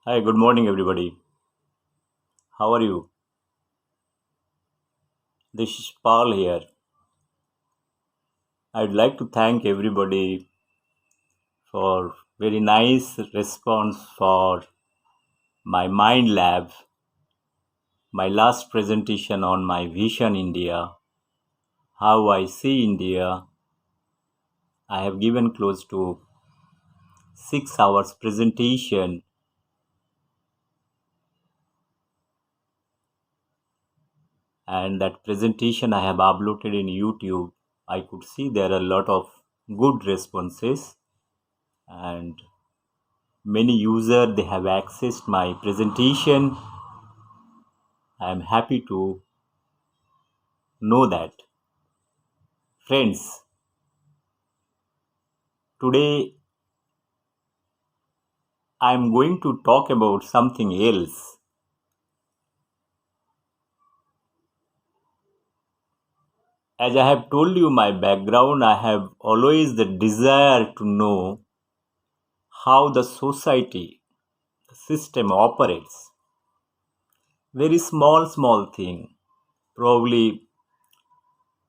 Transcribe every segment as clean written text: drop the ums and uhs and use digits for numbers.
Hi, good morning, everybody. How are you? This is Paul here. I'd like to thank everybody for very nice response for my MindLab, my last presentation on my vision India, how I see India. I have given close to 6 hours presentation, and that presentation I have uploaded in YouTube. I could see there are a lot of good responses, and many users they have accessed my presentation. I am happy to know that. Friends, today I am going to talk about something else. As I have told you my background, I have always the desire to know how the society, the system operates. Very small thing. Probably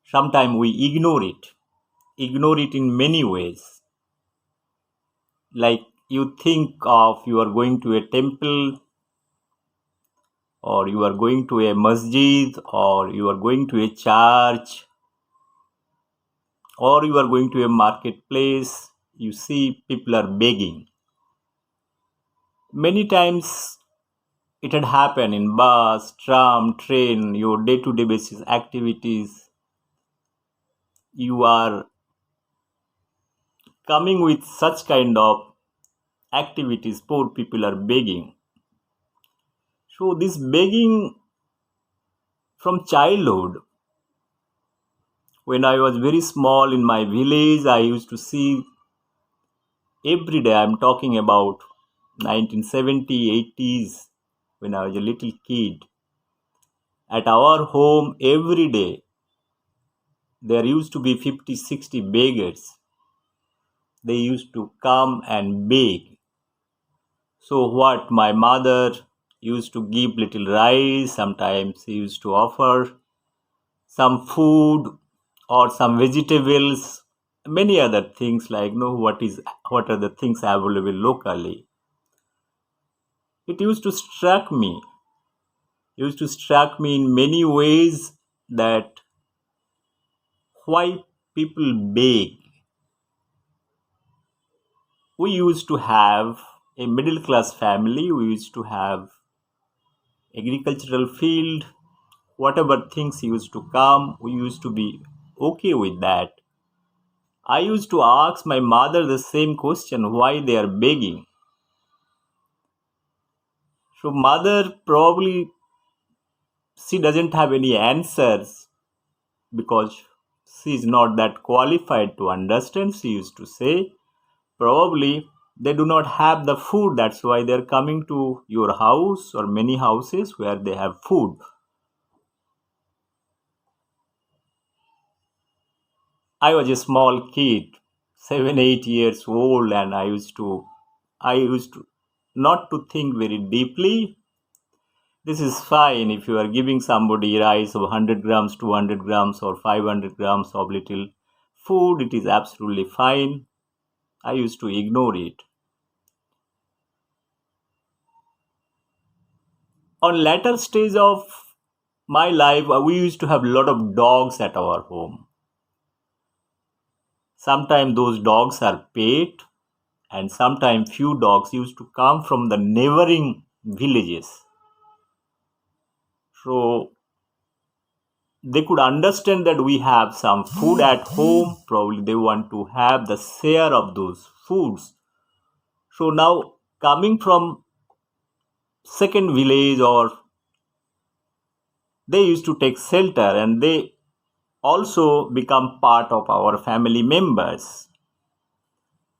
sometimes we ignore it in many ways. Like you think of you are going to a temple, or you are going to a masjid, or you are going to a church, or you are going to a marketplace. You see people are begging. Many times it had happened in bus, tram, train, your day-to-day basis activities. You are coming with such kind of activities, poor people are begging. So this begging from childhood, when I was very small in my village, I used to see every day. I'm talking about 1970, 80s, when I was a little kid. At our home, every day, there used to be 50, 60 beggars. They used to come and beg. So what my mother used to give little rice, sometimes she used to offer some food or some vegetables, many other things like what are the things available locally. It used to struck me in many ways that why people beg. We used to have a middle class family, we used to have agricultural field, whatever things used to come, we used to be okay with that. I used to ask my mother the same question, why they are begging. So mother probably she doesn't have any answers because she is not that qualified to understand. She used to say probably they do not have the food, that's why they're coming to your house or many houses where they have food. I was a small kid, 7, 8 years old, and I used to not to think very deeply. This is fine if you are giving somebody rice of 100 grams, 200 grams, or 500 grams of little food, it is absolutely fine. I used to ignore it. On later stage of my life, we used to have a lot of dogs at our home. Sometimes those dogs are pet, and sometimes few dogs used to come from the neighboring villages. So they could understand that we have some food at home. Probably they want to have the share of those foods. So now coming from second village, or they used to take shelter, and they also become part of our family members.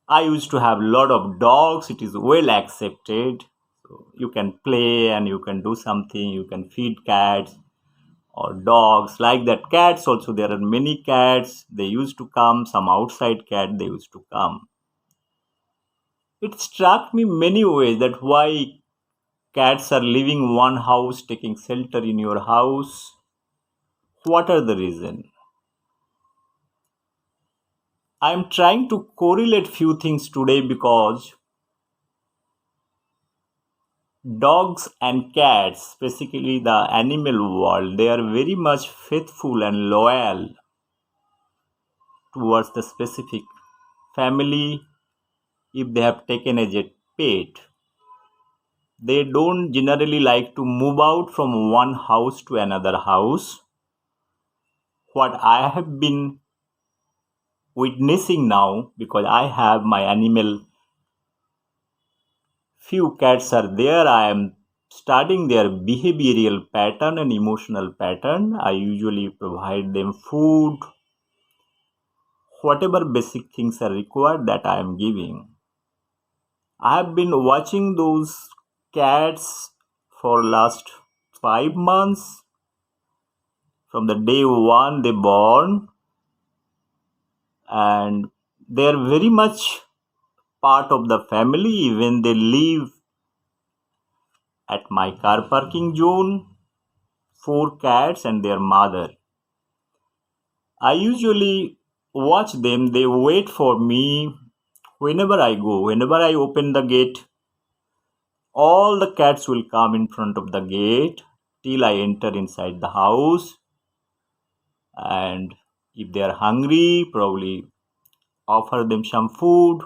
I used to have a lot of dogs. It is well accepted. So you can play and you can do something. You can feed cats or dogs like that. Cats also, there are many cats. They used to come. Some outside cat they used to come. It struck me many ways that why cats are leaving one house, taking shelter in your house. What are the reason? I'm trying to correlate few things today because dogs and cats, basically the animal world, they are very much faithful and loyal towards the specific family if they have taken as a pet. They don't generally like to move out from one house to another house. What I have been witnessing now, because I have my animal, few cats are there, I am studying their behavioral pattern and emotional pattern. I usually provide them food, whatever basic things are required that I am giving. I have been watching those cats for last 5 months from the day one they born, and they are very much part of the family when they live at my car parking zone. Four cats and their mother. I usually watch them, they wait for me whenever I go. Whenever I open the gate, all the cats will come in front of the gate till I enter inside the house. And if they are hungry, probably offer them some food.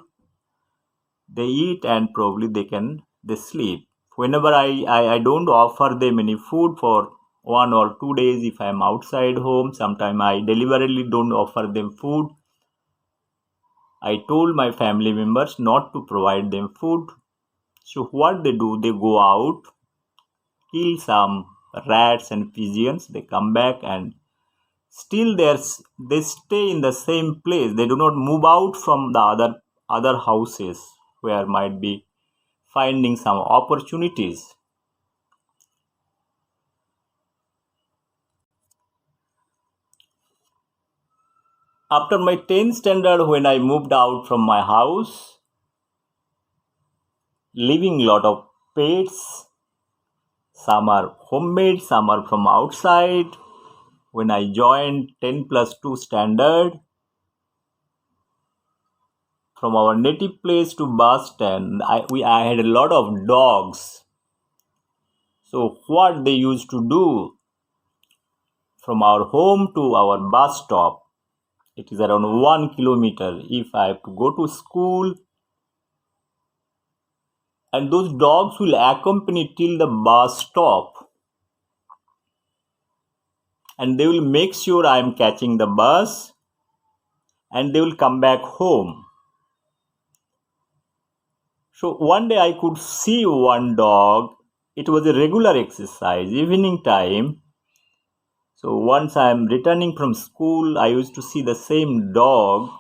They eat and probably they sleep. Whenever I don't offer them any food for 1 or 2 days, if I'm outside home, sometime I deliberately don't offer them food. I told my family members not to provide them food. So what they do, they go out, kill some rats and pigeons, they come back and still they stay in the same place. They do not move out from the other houses where might be finding some opportunities. After my 10th standard, when I moved out from my house, leaving a lot of pets, some are homemade, some are from outside. When I joined 10 plus 2 standard, from our native place to bus stand, I had a lot of dogs. So what they used to do, from our home to our bus stop, it is around 1 kilometer. If I have to go to school, and those dogs will accompany till the bus stop, and they will make sure I am catching the bus, and they will come back home. So one day I could see one dog. It was a regular exercise, evening time. So once I am returning from school, I used to see the same dog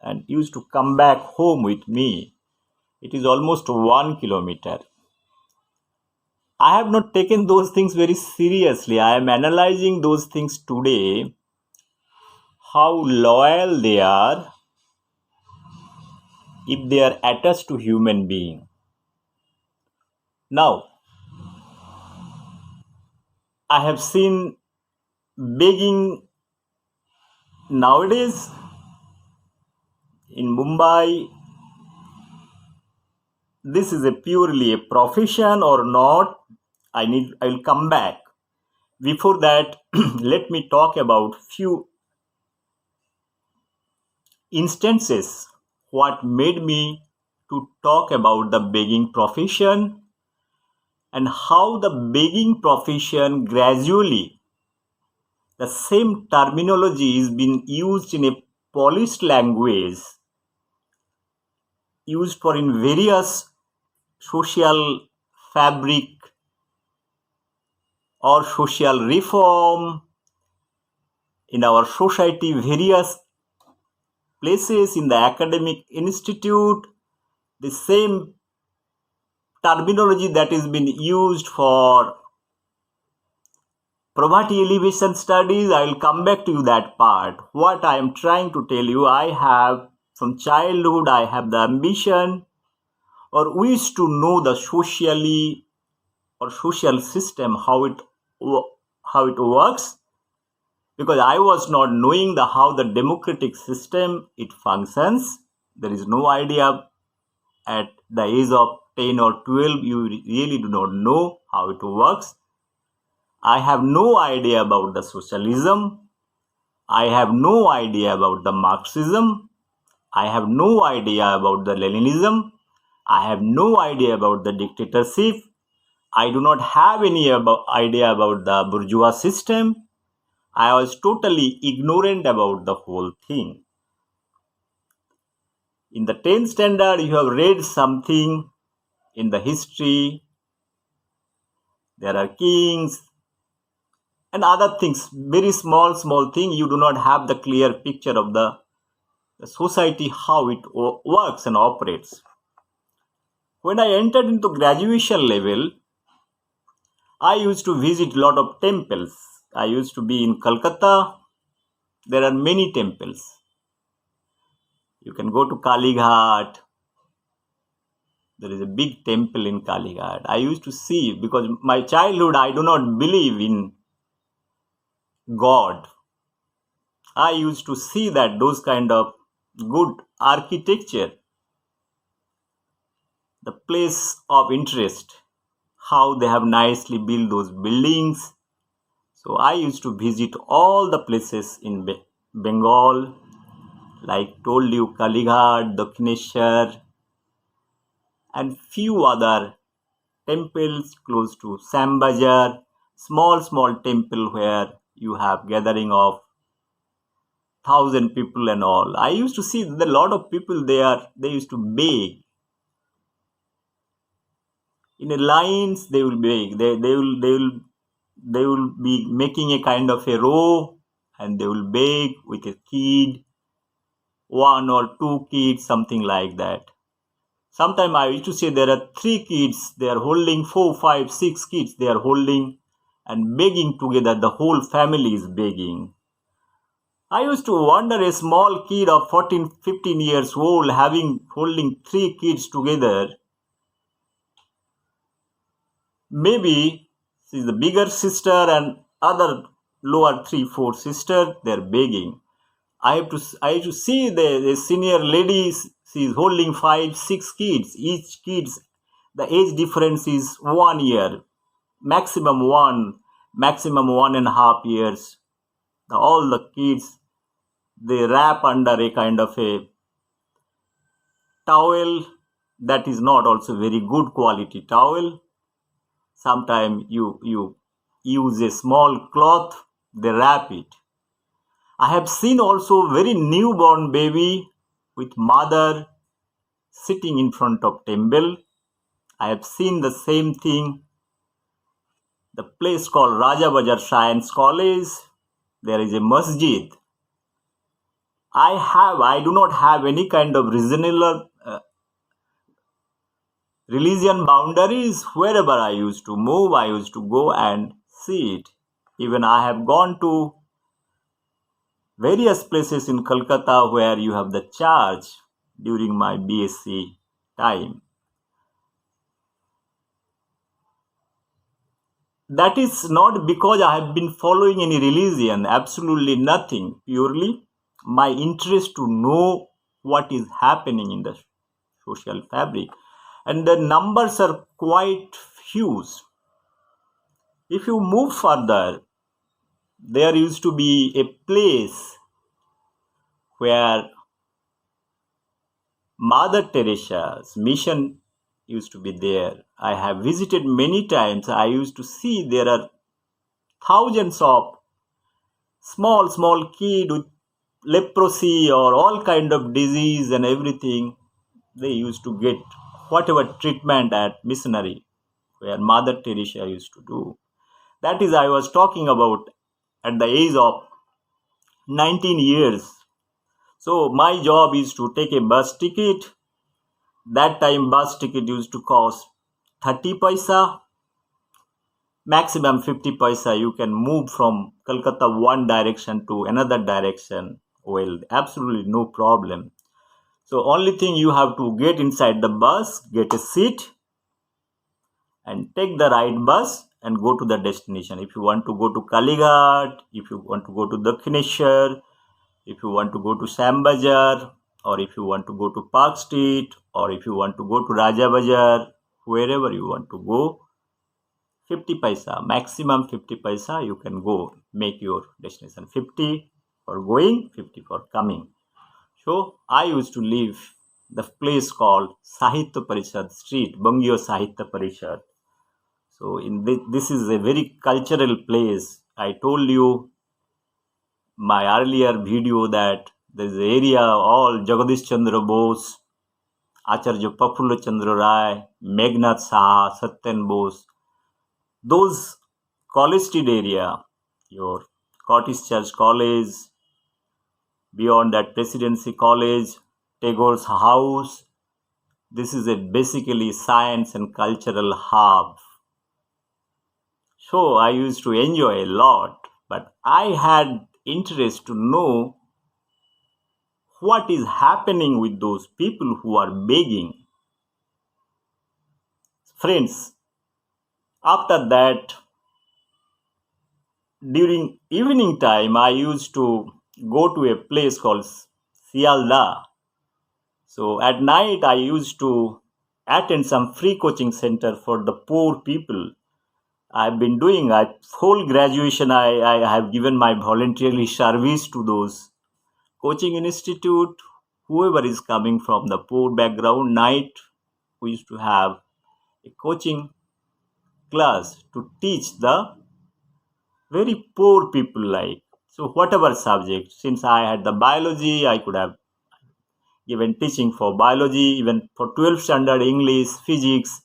and used to come back home with me. It is almost 1 kilometer. I have not taken those things very seriously. I am analyzing those things today, how loyal they are if they are attached to human being. Now, I have seen begging nowadays in Mumbai. This is a purely a profession or not? I will come back. Before that, let me talk about few instances what made me to talk about the begging profession and how the begging profession gradually the same terminology is being used in a polished language used for in various social fabric or social reform in our society, various places in the academic institute, the same terminology that is being used for poverty elevation studies. I will come back to you that part. What I am trying to tell you, I have from childhood, I have the ambition or wish to know the socially or social system, how it works, because I was not knowing how the democratic system it functions. There is no idea at the age of 10 or 12. You really do not know how it works. I have no idea about the socialism. I have no idea about the Marxism. I have no idea about the Leninism. I have no idea about the dictatorship. I do not have any idea about the bourgeois system. I was totally ignorant about the whole thing. In the 10th standard, you have read something in the history. There are kings and other things, very small thing. You do not have the clear picture of the society, how it works and operates. When I entered into graduation level, I used to visit a lot of temples. I used to be in Calcutta. There are many temples. You can go to Kali Ghat. There is a big temple in Kali Ghat. I used to see, because my childhood, I do not believe in God. I used to see that those kind of good architecture, the place of interest, how they have nicely built those buildings. So I used to visit all the places in Bengal, like told you, Kalighat, Dakshineshwar, and few other temples close to Sambajar, small temple where you have gathering of 1,000 people and all. I used to see that a lot of people there. They used to beg in a lines. They will beg. They will be making a kind of a row, and they will beg with a kid, one or two kids, something like that. Sometimes I used to say there are three kids, they are holding 4, 5, 6 kids, they are holding and begging together. The whole family is begging. I used to wonder, a small kid of 14, 15 years old holding three kids together. Maybe she's the bigger sister and other lower 3, 4 sisters, they're begging. I have to see the senior ladies. She is holding 5, 6 kids. Each kids, the age difference is 1 year, maximum 1.5 years. All the kids, they wrap under a kind of a towel that is not also very good quality towel. Sometimes you use a small cloth, they wrap it. I have seen also very newborn baby with mother sitting in front of temple. I have seen the same thing. The place called Raja Bazar Science College. There is a masjid. I do not have any kind of religion boundaries. Wherever I used to move, I used to go and see it. Even I have gone to various places in Kolkata where you have the church during my BSc time. That is not because I have been following any religion, absolutely nothing. Purely my interest to know what is happening in the social fabric. And the numbers are quite huge. If you move further, there used to be a place where Mother Teresa's mission used to be there. I have visited many times. I used to see there are thousands of small kid with leprosy or all kind of disease and everything. They used to get whatever treatment at missionary where Mother Teresa used to do. That is, I was talking about at the age of 19 years. So my job is to take a bus ticket. That time bus ticket used to cost 30 paisa, maximum 50 paisa. You can move from Kolkata one direction to another direction. Well, absolutely no problem. So only thing, you have to get inside the bus, get a seat, and take the right bus and go to the destination. If you want to go to Kalighat, if you want to go to Dakshineshwar, if you want to go to Sam Bazar, or if you want to go to Park Street, or if you want to go to Raja Bazar, wherever you want to go, 50 paisa, maximum 50 paisa, you can go make your destination. 50 for going, 50 for coming. So I used to live the place called Sahitya Parishad Street, Bangio Sahitya Parishad. So in this is a very cultural place. I told you my earlier video that there is an area all Jagadish Chandra Bose, Acharya Prafulla Chandra Rai, Meghnad Saha, Satyan Bose, those college street area, your Scottish Church College, beyond that Presidency College, Tagore's house. This is a basically science and cultural hub. So I used to enjoy a lot, but I had interest to know what is happening with those people who are begging. Friends, after that, during evening time, I used to go to a place called Sialda. So at night, I used to attend some free coaching center for the poor people. I've been doing a whole graduation. I have given my voluntarily service to those coaching institute. Whoever is coming from the poor background, night we used to have a coaching class to teach the very poor people, like, so whatever subject. Since I had the biology, I could have given teaching for biology, even for 12th standard English, physics,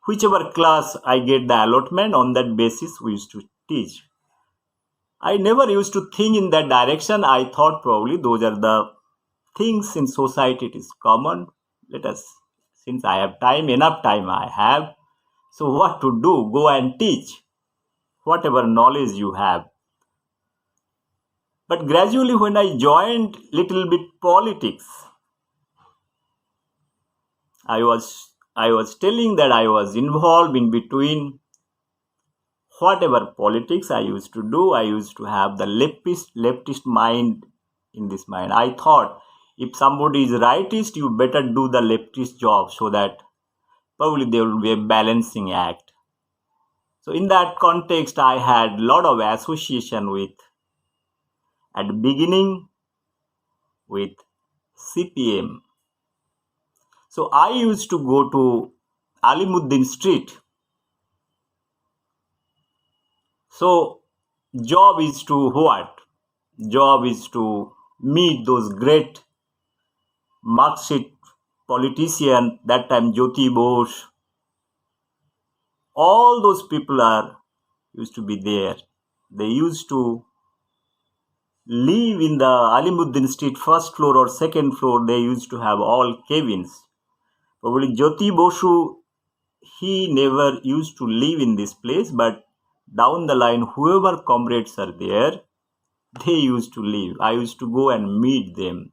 whichever class I get the allotment, on that basis we used to teach. I never used to think in that direction. I thought probably those are the things in society, it is common. Let us, since I have time, enough time I have, so what to do? Go and teach whatever knowledge you have. But gradually, when I joined little bit politics, I was telling that I was involved in between whatever politics I used to do. I used to have the leftist mind in this mind. I thought if somebody is rightist, you better do the leftist job, so that probably there will be a balancing act. So in that context, I had a lot of association with, at the beginning, with CPM. So I used to go to Alimuddin Street. So job is to what? Job is to meet those great Marxist politicians, that time Jyoti Bose. All those people are used to be there. They used to live in the Alimuddin Street first floor or second floor. They used to have all cabins. Probably Jyoti Bosu, he never used to live in this place, but down the line, whoever comrades are there, they used to live. I used to go and meet them.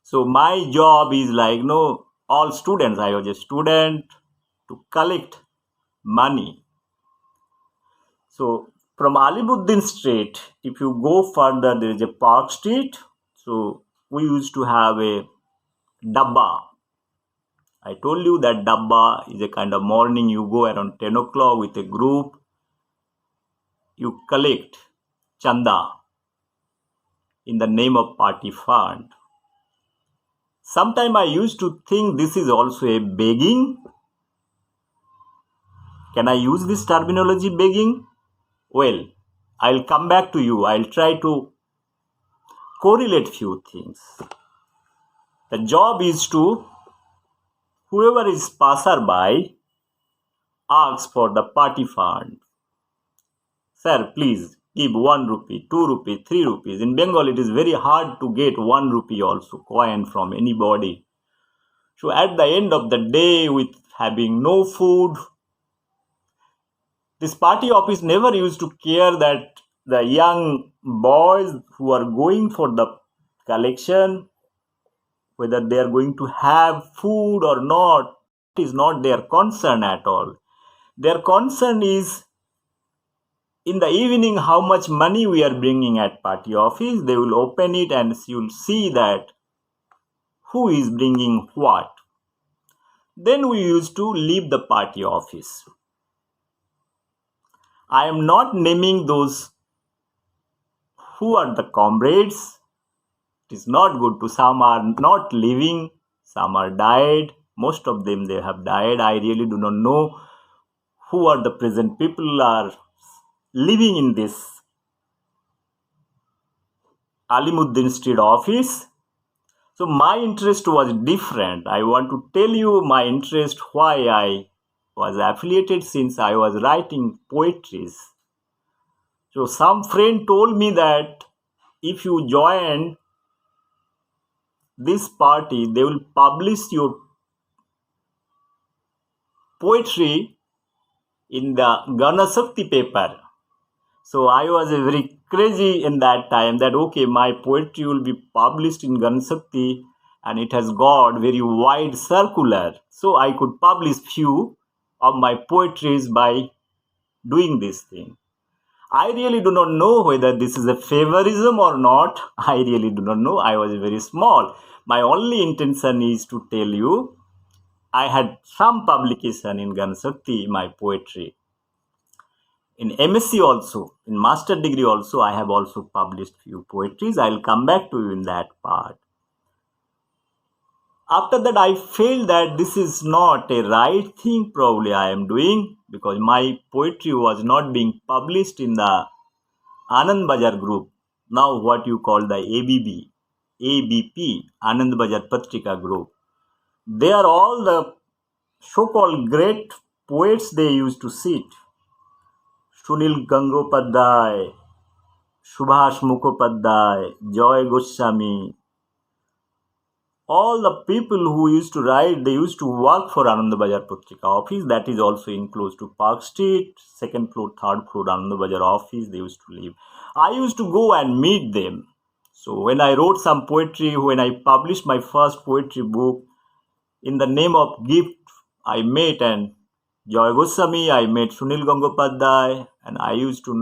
So my job is like, no, all students. I was a student to collect money. So from Alimuddin Street, if you go further, there is a Park Street. So we used to have a dabba. I told you that dabba is a kind of morning. You go around 10 o'clock with a group. You collect chanda in the name of party fund. Sometimes I used to think this is also a begging. Can I use this terminology, begging? Well, I'll come back to you. I'll try to correlate few things. The job is to, whoever is passerby, asks for the party fund. Sir, please give 1 rupee, 2 rupee, 3 rupees. In Bengal, it is very hard to get 1 rupee also coin from anybody. So at the end of the day, with having no food, this party office never used to care that the young boys who are going for the collection, whether they are going to have food or not. is not their concern at all. Their concern is in the evening how much money we are bringing at party office. They will open it and you'll see that who is bringing what. Then we used to leave the party office. I am not naming those who are the comrades. It is not good to. Some are not living, some are died. Most of them they have died. I really do not know who are the present people are living in this Alimuddin Street office. So my interest was different. I want to tell you my interest, why I was affiliated, since I was writing poetries. So some friend told me that if you join this party, they will publish your poetry in the Ganasakti paper. So I was very crazy in that time that okay, my poetry will be published in Ganasakti and it has got very wide circular. So I could publish few of my poetries by doing this thing. I really do not know whether this is a favorism or not. I really do not know. I was very small. My only intention is to tell you I had some publication in Ganasakti, my poetry. In MSc also, in master degree also, I have also published few poetries. I'll come back to you in that part. After that, I felt that this is not a right thing probably I am doing, because my poetry was not being published in the Anand Bazar group, now what you call the ABP, Anand Bazar Patrika group. They are all the so-called great poets they used to sit. Sunil Gangopadhyay, Subhash Mukhopadhyay, Joy Goswami, all the people who used to write, they used to work for Anand Bazar Patrika office. That is also in close to Park Street, second floor, third floor Anand Bazar office. They used to live. I used to go and meet them. So when I wrote some poetry, when I published my first poetry book, in the name of gift, I met and Joy Goswami, I met Sunil Gangopadhyay, and I used to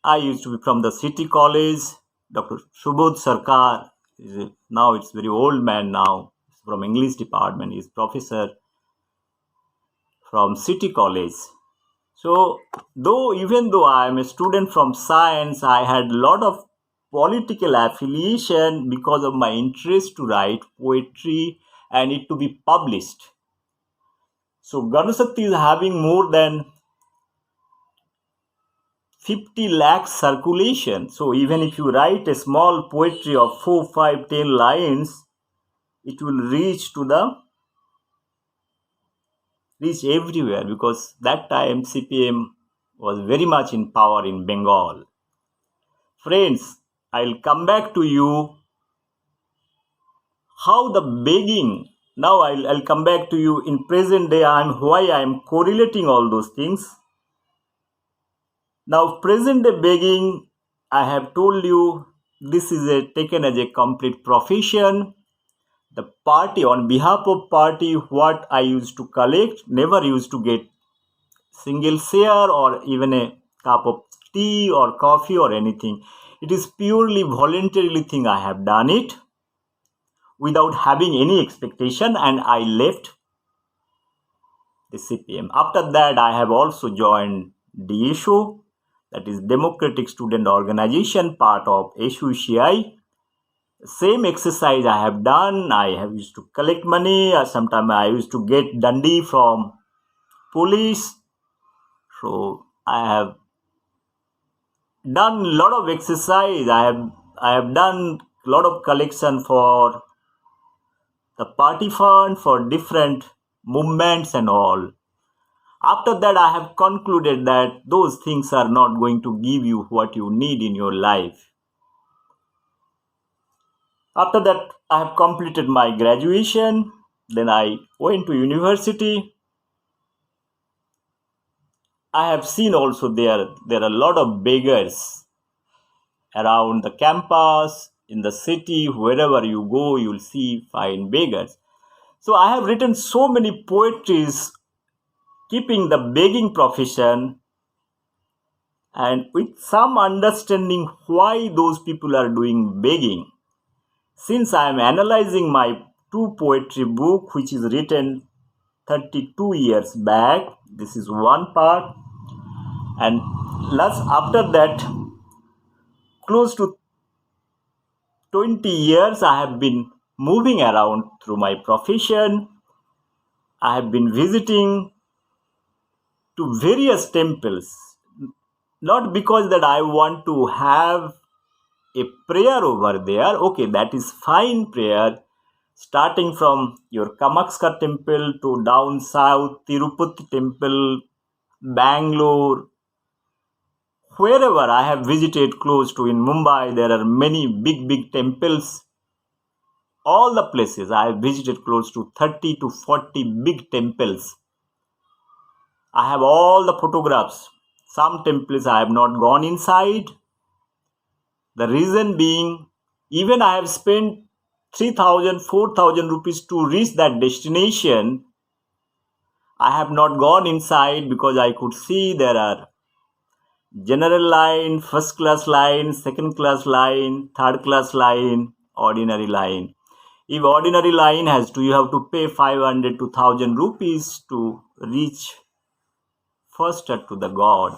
be from the city college. Dr. Subodh Sarkar, now it's very old man now, from English department, he's professor from city college. So even though I am a student from science, I had a lot of political affiliation because of my interest to write poetry and it to be published. So Ganasakti is having more than 50 lakh circulation. So even if you write a small poetry of 4, 5, 10 lines, it will reach everywhere, because that time CPM was very much in power in Bengal. Friends, I'll come back to you how the begging. Now I'll come back to you in present day and why I am correlating all those things. Now present day begging, I have told you this is taken as a complete profession. The party, on behalf of party, what I used to collect, never used to get single share or even a cup of tea or coffee or anything. It is purely voluntarily thing I have done it without having any expectation, and I left the CPM. After that, I have also joined DSO, that is Democratic Student Organization, part of SUCI. Same exercise I have done. I have used to collect money. Sometimes I used to get dandi from police. So I have done a lot of exercise. I have done a lot of collection for the party fund, for different movements and all. After that, I have concluded that those things are not going to give you what you need in your life. After that, I have completed my graduation. Then I went to university. I have seen also there are a lot of beggars around the campus, in the city, wherever you go, you'll see fine beggars. So I have written so many poetries keeping the begging profession and with some understanding why those people are doing begging. Since I am analyzing my two poetry book which is written 32 years back, this is one part, and last after that close to 20 years I have been moving around through my profession. I have been visiting to various temples, not because that I want to have a prayer over there. Okay, that is fine prayer. Starting from your Kamakska temple to down south, Tirupati temple, Bangalore, wherever I have visited close to in Mumbai, there are many big temples. All the places I have visited close to 30 to 40 big temples. I have all the photographs. Some temples I have not gone inside. The reason being, even I have spent 3,000, 4,000 rupees to reach that destination. I have not gone inside because I could see there are general line, first class line, second class line, third class line, ordinary line. If ordinary line has to, you have to pay 500 to 1,000 rupees to reach faster to the God.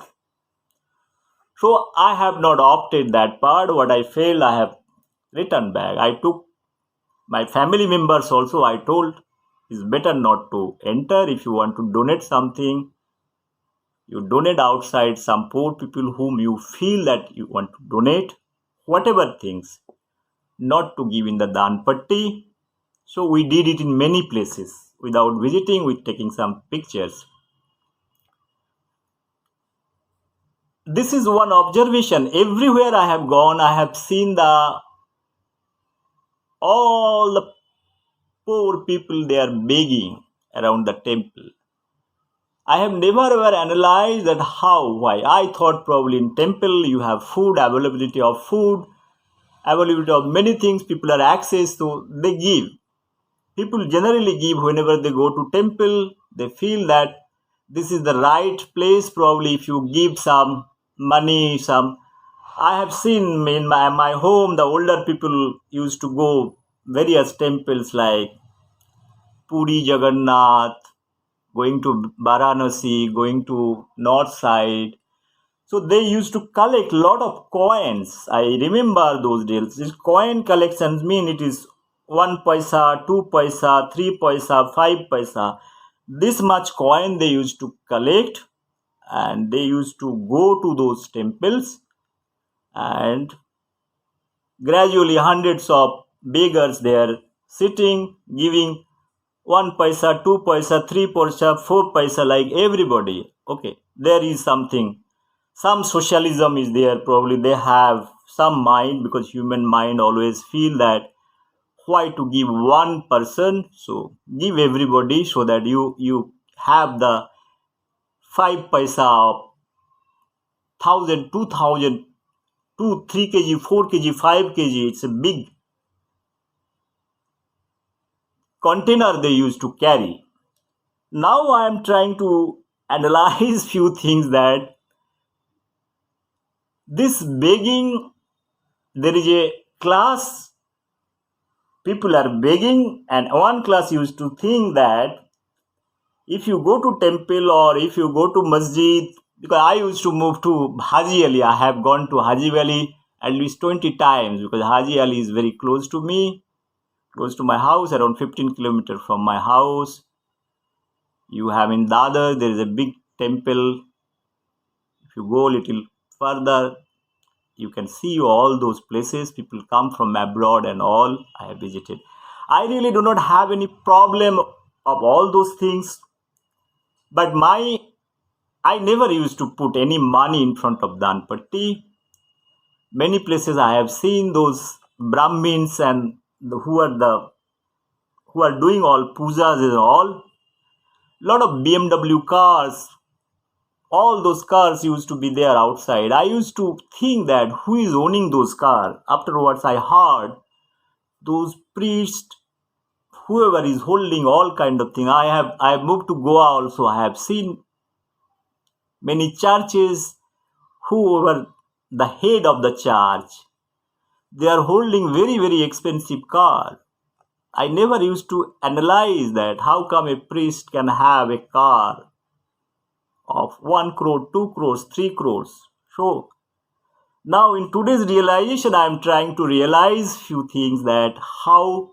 So I have not opted that part. What I failed, I have returned back. I took my family members also. I told it's better not to enter. If you want to donate something, you donate outside some poor people whom you feel that you want to donate, whatever things, not to give in the Dan Patti. So we did it in many places without visiting, with taking some pictures. This is one observation. Everywhere I have gone, I have seen all the poor people, they are begging around the temple. I have never ever analyzed that how, why. I thought probably in temple you have food, availability of food, availability of many things, people are access to, they give. People generally give whenever they go to temple. They feel that this is the right place. Probably if you give some money, some. I have seen in my home, the older people used to go various temples like Puri Jagannath, going to Varanasi, going to north side. So they used to collect lot of coins. I remember those days. These coin collections mean it is 1 paisa, 2 paisa, 3 paisa, 5 paisa. This much coin they used to collect, and they used to go to those temples, and gradually hundreds of beggars there sitting, giving 1 paisa, 2 paisa, 3 paisa, 4 paisa, like everybody. Okay, there is something. Some socialism is there. Probably they have some mind, because human mind always feel that why to give one person. So give everybody so that you have the 5 paisa of 1,000, 2,000, 3 kg, 4 kg, 5 kg. It's a big container they used to carry. Now I am trying to analyze few things, that this begging, there is a class, people are begging, and one class used to think that if you go to temple or if you go to masjid, because I used to move to Haji Ali, I have gone to Haji Valley at least 20 times, because Haji Ali is very close to me, close to my house, around 15 kilometers from my house. You have in Dadar, there is a big temple. If you go a little further, you can see all those places. People come from abroad and all. I have visited. I really do not have any problem of all those things, but I never used to put any money in front of Danpatti. Many places I have seen those Brahmins and who are doing all pujas and all. Lot of BMW cars, all those cars used to be there outside. I used to think that who is owning those cars. Afterwards, I heard those priests whoever is holding all kind of thing. I have moved to Goa also. I have seen many churches, whoever the head of the church, they are holding very, very expensive car. I never used to analyze that how come a priest can have a car of 1 crore, 2 crores, 3 crores. So now in today's realization, I am trying to realize few things, that how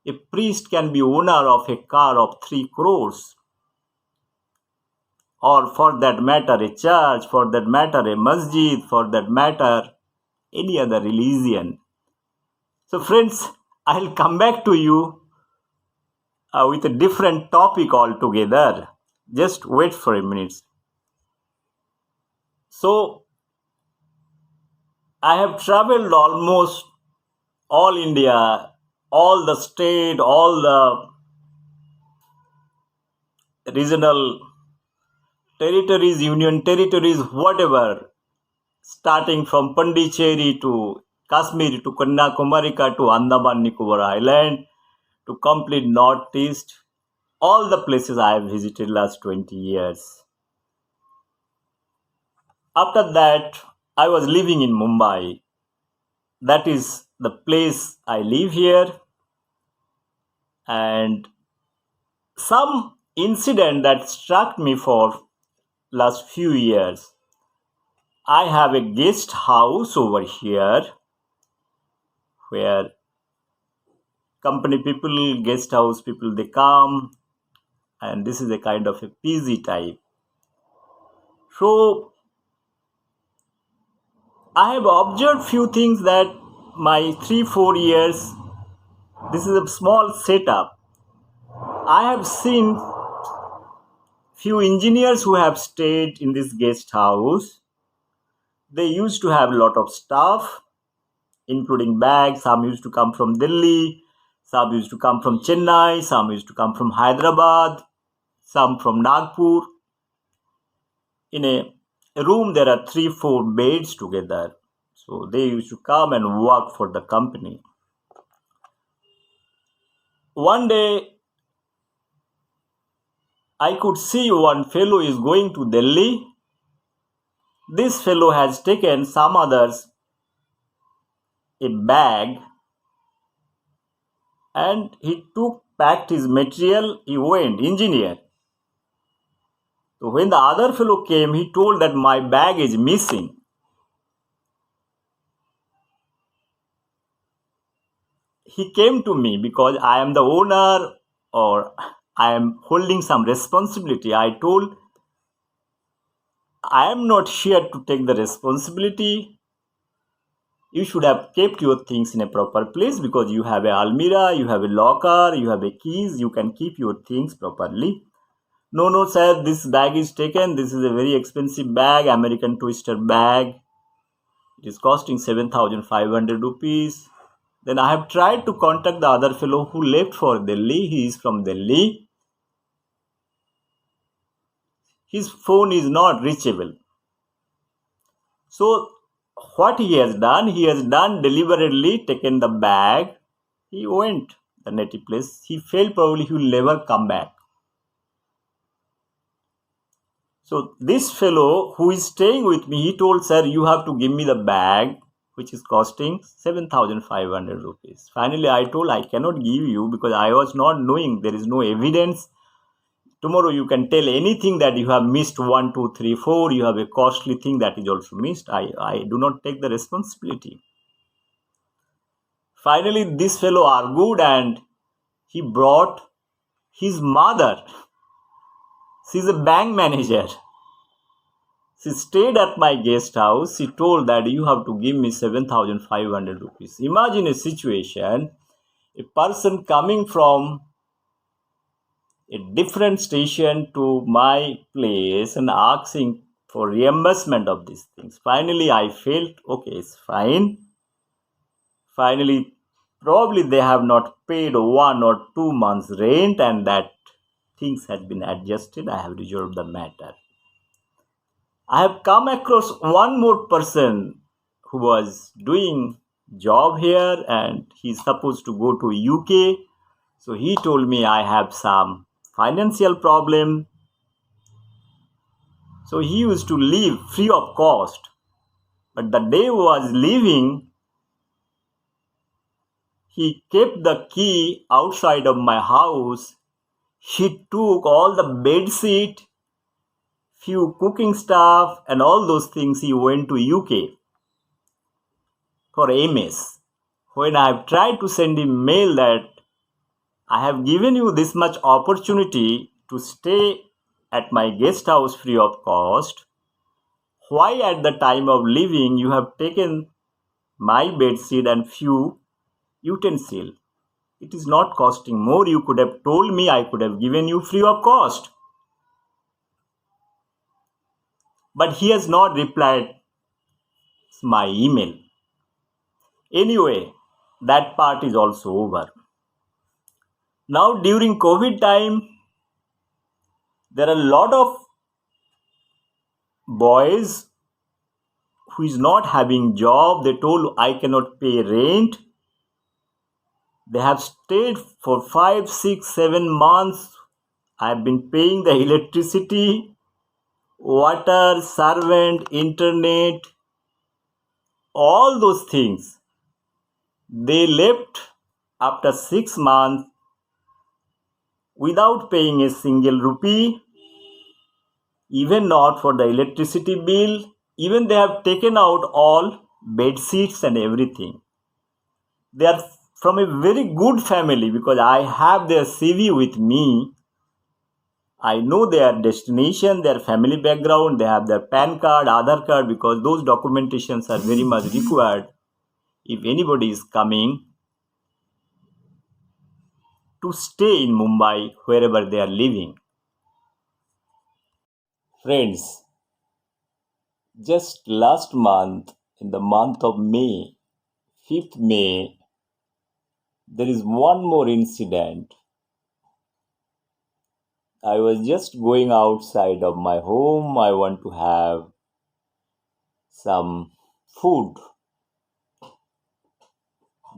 a priest can be owner of a car of 3 crores, or for that matter a church, for that matter a masjid, for that matter any other religion. So friends, I'll come back to you with a different topic altogether. Just wait for a minute. So I have traveled almost all India, all the state, all the regional territories, union territories, whatever, starting from Pondicherry to Kashmir to Kanyakumari to Andaman Nicobar Island to complete northeast, all the places I have visited last 20 years. After that, I was living in Mumbai. That is the place I live here. And some incident that struck me for last few years. I have a guest house over here where company people, guest house people, they come, and this is a kind of a PG type. So I have observed few things that my 3-4 years, this is a small setup. I have seen few engineers who have stayed in this guest house. They used to have a lot of stuff, including bags. Some used to come from Delhi, some used to come from Chennai, some used to come from Hyderabad, some from Nagpur. In a room, there are 3-4 beds together. So they used to come and work for the company. One day, I could see one fellow is going to Delhi. This fellow has taken some others a bag, and he packed his material, he went, engineer. So when the other fellow came, he told that my bag is missing. He came to me because I am the owner, or I am holding some responsibility. I told, I am not here to take the responsibility. You should have kept your things in a proper place, because you have a almirah, you have a locker, you have a keys, you can keep your things properly. No, sir, this bag is taken. This is a very expensive bag, American Twister bag. It is costing 7,500 rupees. Then I have tried to contact the other fellow who left for Delhi. He is from Delhi. His phone is not reachable. So what he has done deliberately taken the bag. He went the native place. He felt probably he will never come back. So this fellow who is staying with me, he told, sir, you have to give me the bag, which is costing 7,500 rupees. Finally, I told, I cannot give you, because I was not knowing, there is no evidence. Tomorrow you can tell anything that you have missed 1, 2, 3, 4. You have a costly thing that is also missed. I do not take the responsibility. Finally, this fellow argued, and he brought his mother. She's a bank manager. She stayed at my guest house. She told that you have to give me 7,500 rupees. Imagine a situation, a person coming from a different station to my place and asking for reimbursement of these things. Finally, I felt, okay, it's fine. Finally, probably they have not paid 1 or 2 months rent, and that things had been adjusted. I have resolved the matter. I have come across one more person who was doing job here, and he's supposed to go to UK. So he told me I have some financial problem. So he used to leave free of cost. But the day he was leaving, he kept the key outside of my house. He took all the bed sheet, few cooking stuff, and all those things. He went to UK for MS. When I have tried to send him mail that I have given you this much opportunity to stay at my guest house free of cost, why at the time of leaving you have taken my bedsheet and few utensil? It is not costing more. You could have told me, I could have given you free of cost. But he has not replied my email. Anyway, that part is also over. Now during COVID time, there are a lot of boys who is not having job. They told I cannot pay rent. They have stayed for 5, 6, 7 months. I have been paying the electricity, water, servant, internet, all those things. They left after 6 months without paying a single rupee, even not for the electricity bill. Even they have taken out all bed sheets and everything. They are from a very good family because I have their CV with me. I know their destination, their family background, they have their PAN card, Aadhaar card, because those documentations are very much required if anybody is coming to stay in Mumbai, wherever they are living. Friends, just last month, in the month of May, 5th May, there is one more incident. I was just going outside of my home. I want to have some food.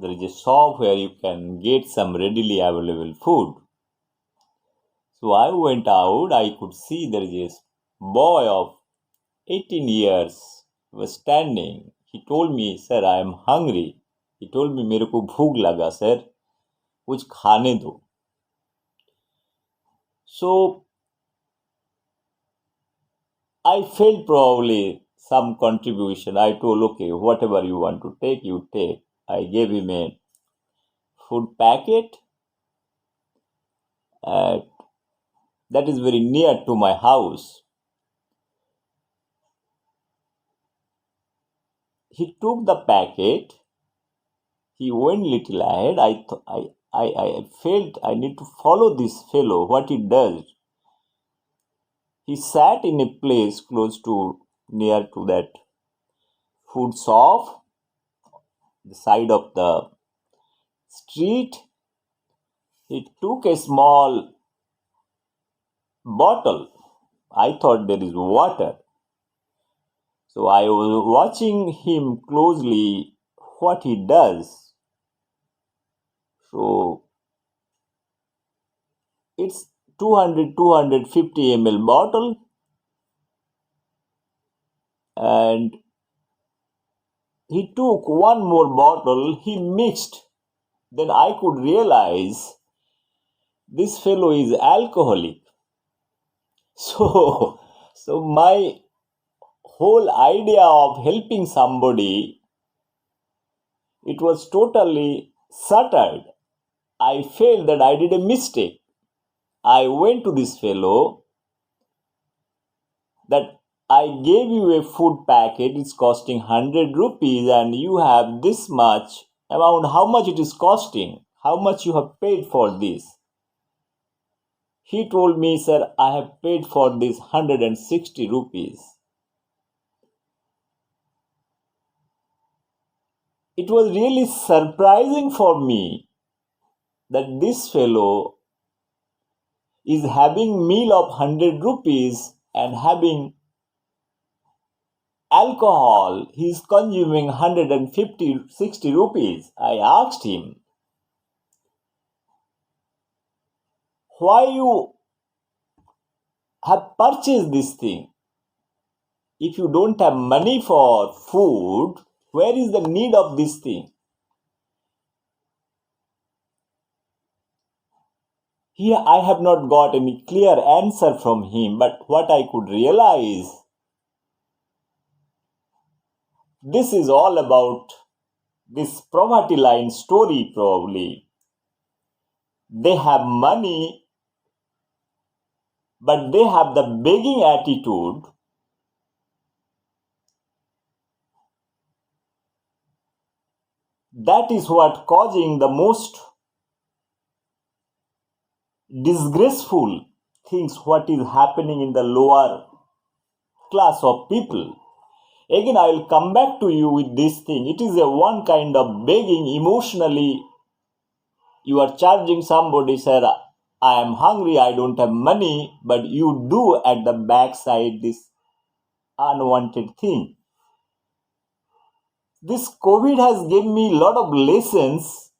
There is a shop where you can get some readily available food. So I went out. I could see there is a boy of 18 years was standing. He told me, sir, I am hungry. He told me, मेरे को भूख लगा sir, कुछ खाने दो. So I felt probably some contribution. I told, okay, whatever you want to take, you take. I gave him a food packet that is very near to my house. He took the packet. He went little ahead. I felt I need to follow this fellow, what he does. He sat in a place close to near to that food shop, the side of the street. He took a small bottle. I thought there is water. So I was watching him closely what he does. So it's 250 ml bottle, and he took one more bottle, he mixed. Then I could realize this fellow is alcoholic. So my whole idea of helping somebody, it was totally shattered. I felt that I did a mistake. I went to this fellow that I gave you a food packet, it's costing 100 rupees and you have this much amount. How much it is costing? How much you have paid for this? He told me, sir, I have paid for this 160 rupees. It was really surprising for me that this fellow is having meal of 100 rupees and having alcohol. He is consuming 150, 60 rupees. I asked him, why you have purchased this thing? If you don't have money for food, where is the need of this thing? Here I have not got any clear answer from him, but what I could realize, this is all about this poverty line story probably. They have money, but they have the begging attitude. That is what causing the most disgraceful things what is happening in the lower class of people. Again, I will come back to you with this thing. It is a one kind of begging emotionally. You are charging somebody, sir, I am hungry, I don't have money, but you do at the backside this unwanted thing. This COVID has given me a lot of lessons.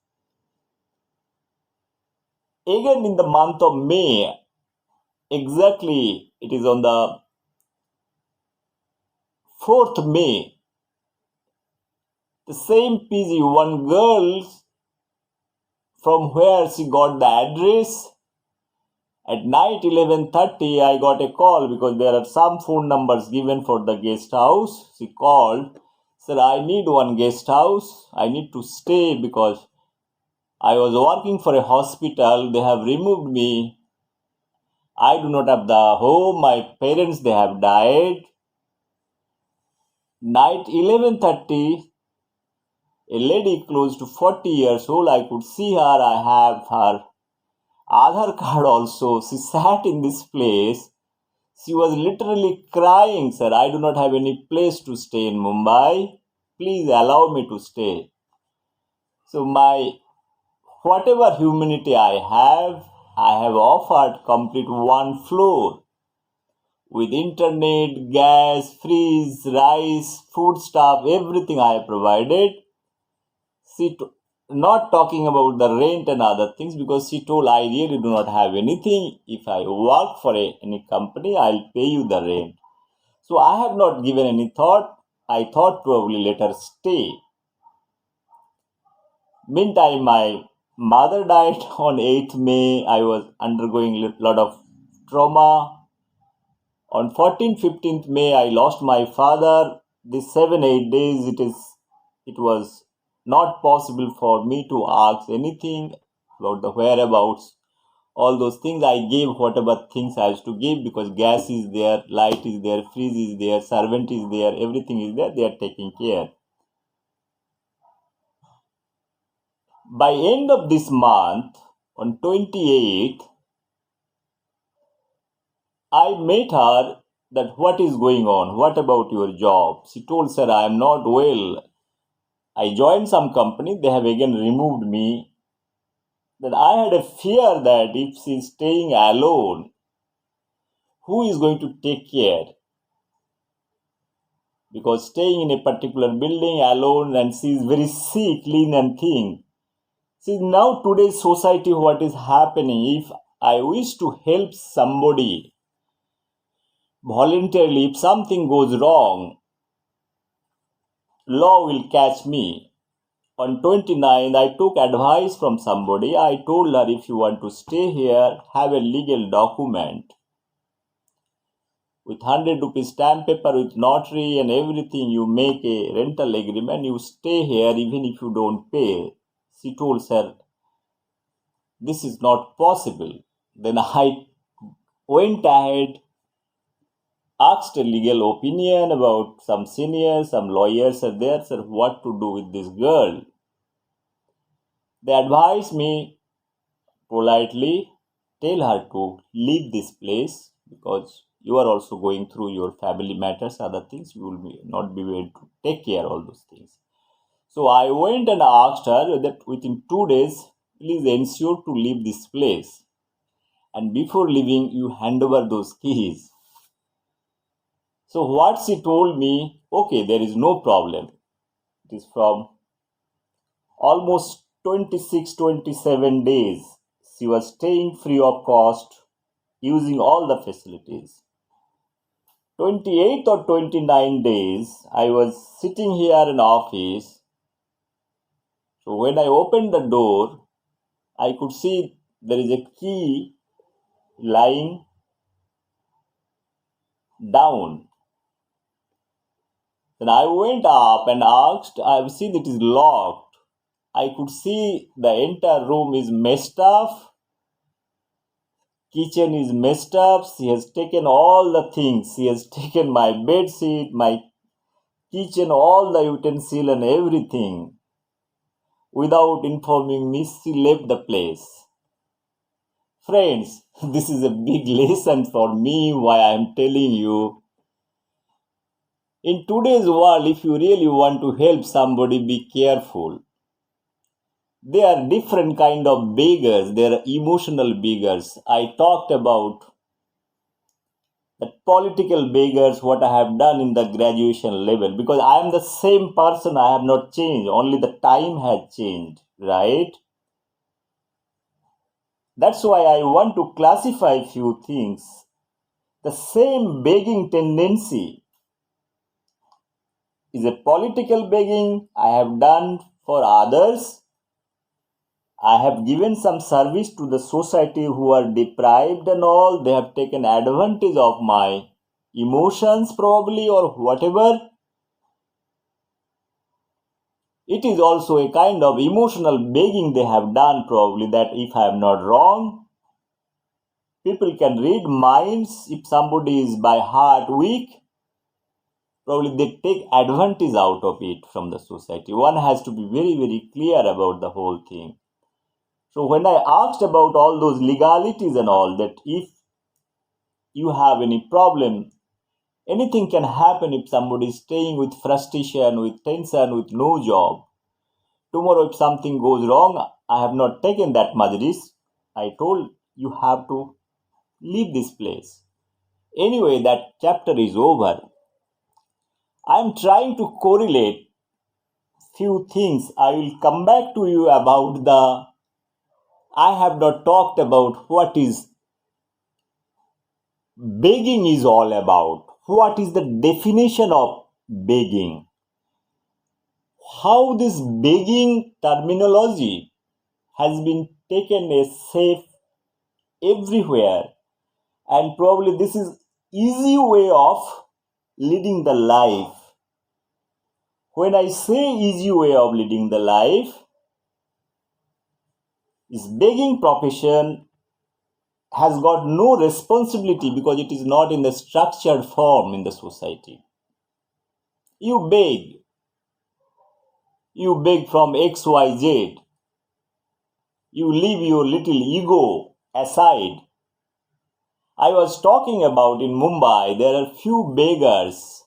Again, in the month of May, exactly, it is on the 4th May, the same PG, one girl from where she got the address, at night 11:30 I got a call because there are some phone numbers given for the guest house. She called, said, I need one guest house. I need to stay because I was working for a hospital. They have removed me. I do not have the home. My parents, they have died. Night 11:30, a lady close to 40 years old, I could see her. I have her Aadhaar card also. She sat in this place. She was literally crying, sir, I do not have any place to stay in Mumbai. Please allow me to stay. So my whatever humanity I have offered complete one floor with internet, gas, fridge, rice, food stuff, everything I have provided. She not talking about the rent and other things because she told I really do not have anything. If I work for any company, I'll pay you the rent. So I have not given any thought. I thought probably let her stay. Meantime, my mother died on 8th May. I was undergoing a lot of trauma. On 14th, 15th May, I lost my father. These 7, 8 days, it was not possible for me to ask anything about the whereabouts. All those things I gave, whatever things I used to give, because gas is there, light is there, fridge is there, servant is there, everything is there, they are taking care. By end of this month, on 28th, I met her that what is going on, what about your job? She told, sir, I am not well. I joined some company, they have again removed me. Then I had a fear that if she is staying alone, who is going to take care? Because staying in a particular building alone and she is very sick, lean and thin. See, now today's society, what is happening, if I wish to help somebody voluntarily, if something goes wrong, law will catch me. On 29th, I took advice from somebody. I told her, if you want to stay here, have a legal document. With 100 rupees stamp paper, with notary and everything, you make a rental agreement. You stay here even if you don't pay. She told, sir, this is not possible. Then I went ahead, asked a legal opinion about some seniors, some lawyers are there, sir, what to do with this girl. They advised me politely, tell her to leave this place because you are also going through your family matters, other things, you will not be able to take care of all those things. So I went and asked her that within 2 days, please ensure to leave this place. And before leaving, you hand over those keys. So what she told me, okay, there is no problem. It is from almost 26, 27 days. She was staying free of cost, using all the facilities. 28 or 29 days, I was sitting here in office. So when I opened the door, I could see there is a key lying down. Then I went up and asked, I've seen it is locked. I could see the entire room is messed up. Kitchen is messed up. She has taken all the things. She has taken my bed sheet, my kitchen, all the utensil and everything. Without informing me, she left the place. Friends, this is a big lesson for me why I am telling you. In today's world, if you really want to help somebody, be careful. There are different kind of beggars. There are emotional beggars. I talked about the political beggars, what I have done in the graduation level, because I am the same person. I have not changed. Only the time has changed, right? That's why I want to classify a few things. The same begging tendency is a political begging I have done for others. I have given some service to the society who are deprived and all. They have taken advantage of my emotions, probably, or whatever. It is also a kind of emotional begging they have done, probably, that if I am not wrong, people can read minds. If somebody is by heart weak, probably they take advantage out of it from the society. One has to be very, very clear about the whole thing. So when I asked about all those legalities and all, that if you have any problem, anything can happen if somebody is staying with frustration, with tension, with no job. Tomorrow, if something goes wrong, I have not taken that much risk. I told you have to leave this place. Anyway, that chapter is over. I am trying to correlate few things. I will come back to you about I have not talked about what is begging is all about. What is the definition of begging? How this begging terminology has been taken as safe everywhere, and probably this is easy way of leading the life. When I say easy way of leading the life, is begging profession has got no responsibility because it is not in the structured form in the society. You beg from XYZ. You leave your little ego aside. I was talking about in Mumbai, there are few beggars.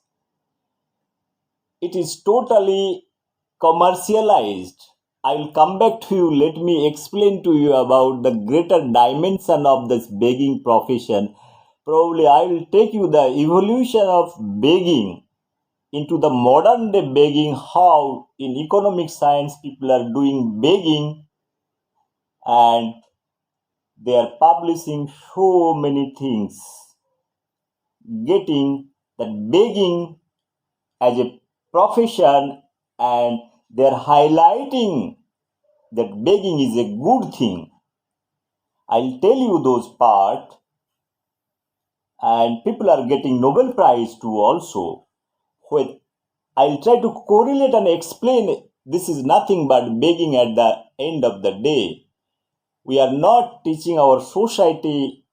It is totally commercialized. I will come back to you. Let me explain to you about the greater dimension of this begging profession. Probably I will take you the evolution of begging into the modern day begging, how in economic science people are doing begging, and they are publishing so many things, getting that begging as a profession, and they are highlighting that begging is a good thing. I'll tell you those part, and people are getting Nobel Prize too also. When I'll try to correlate and explain, this is nothing but begging at the end of the day. We are not teaching our society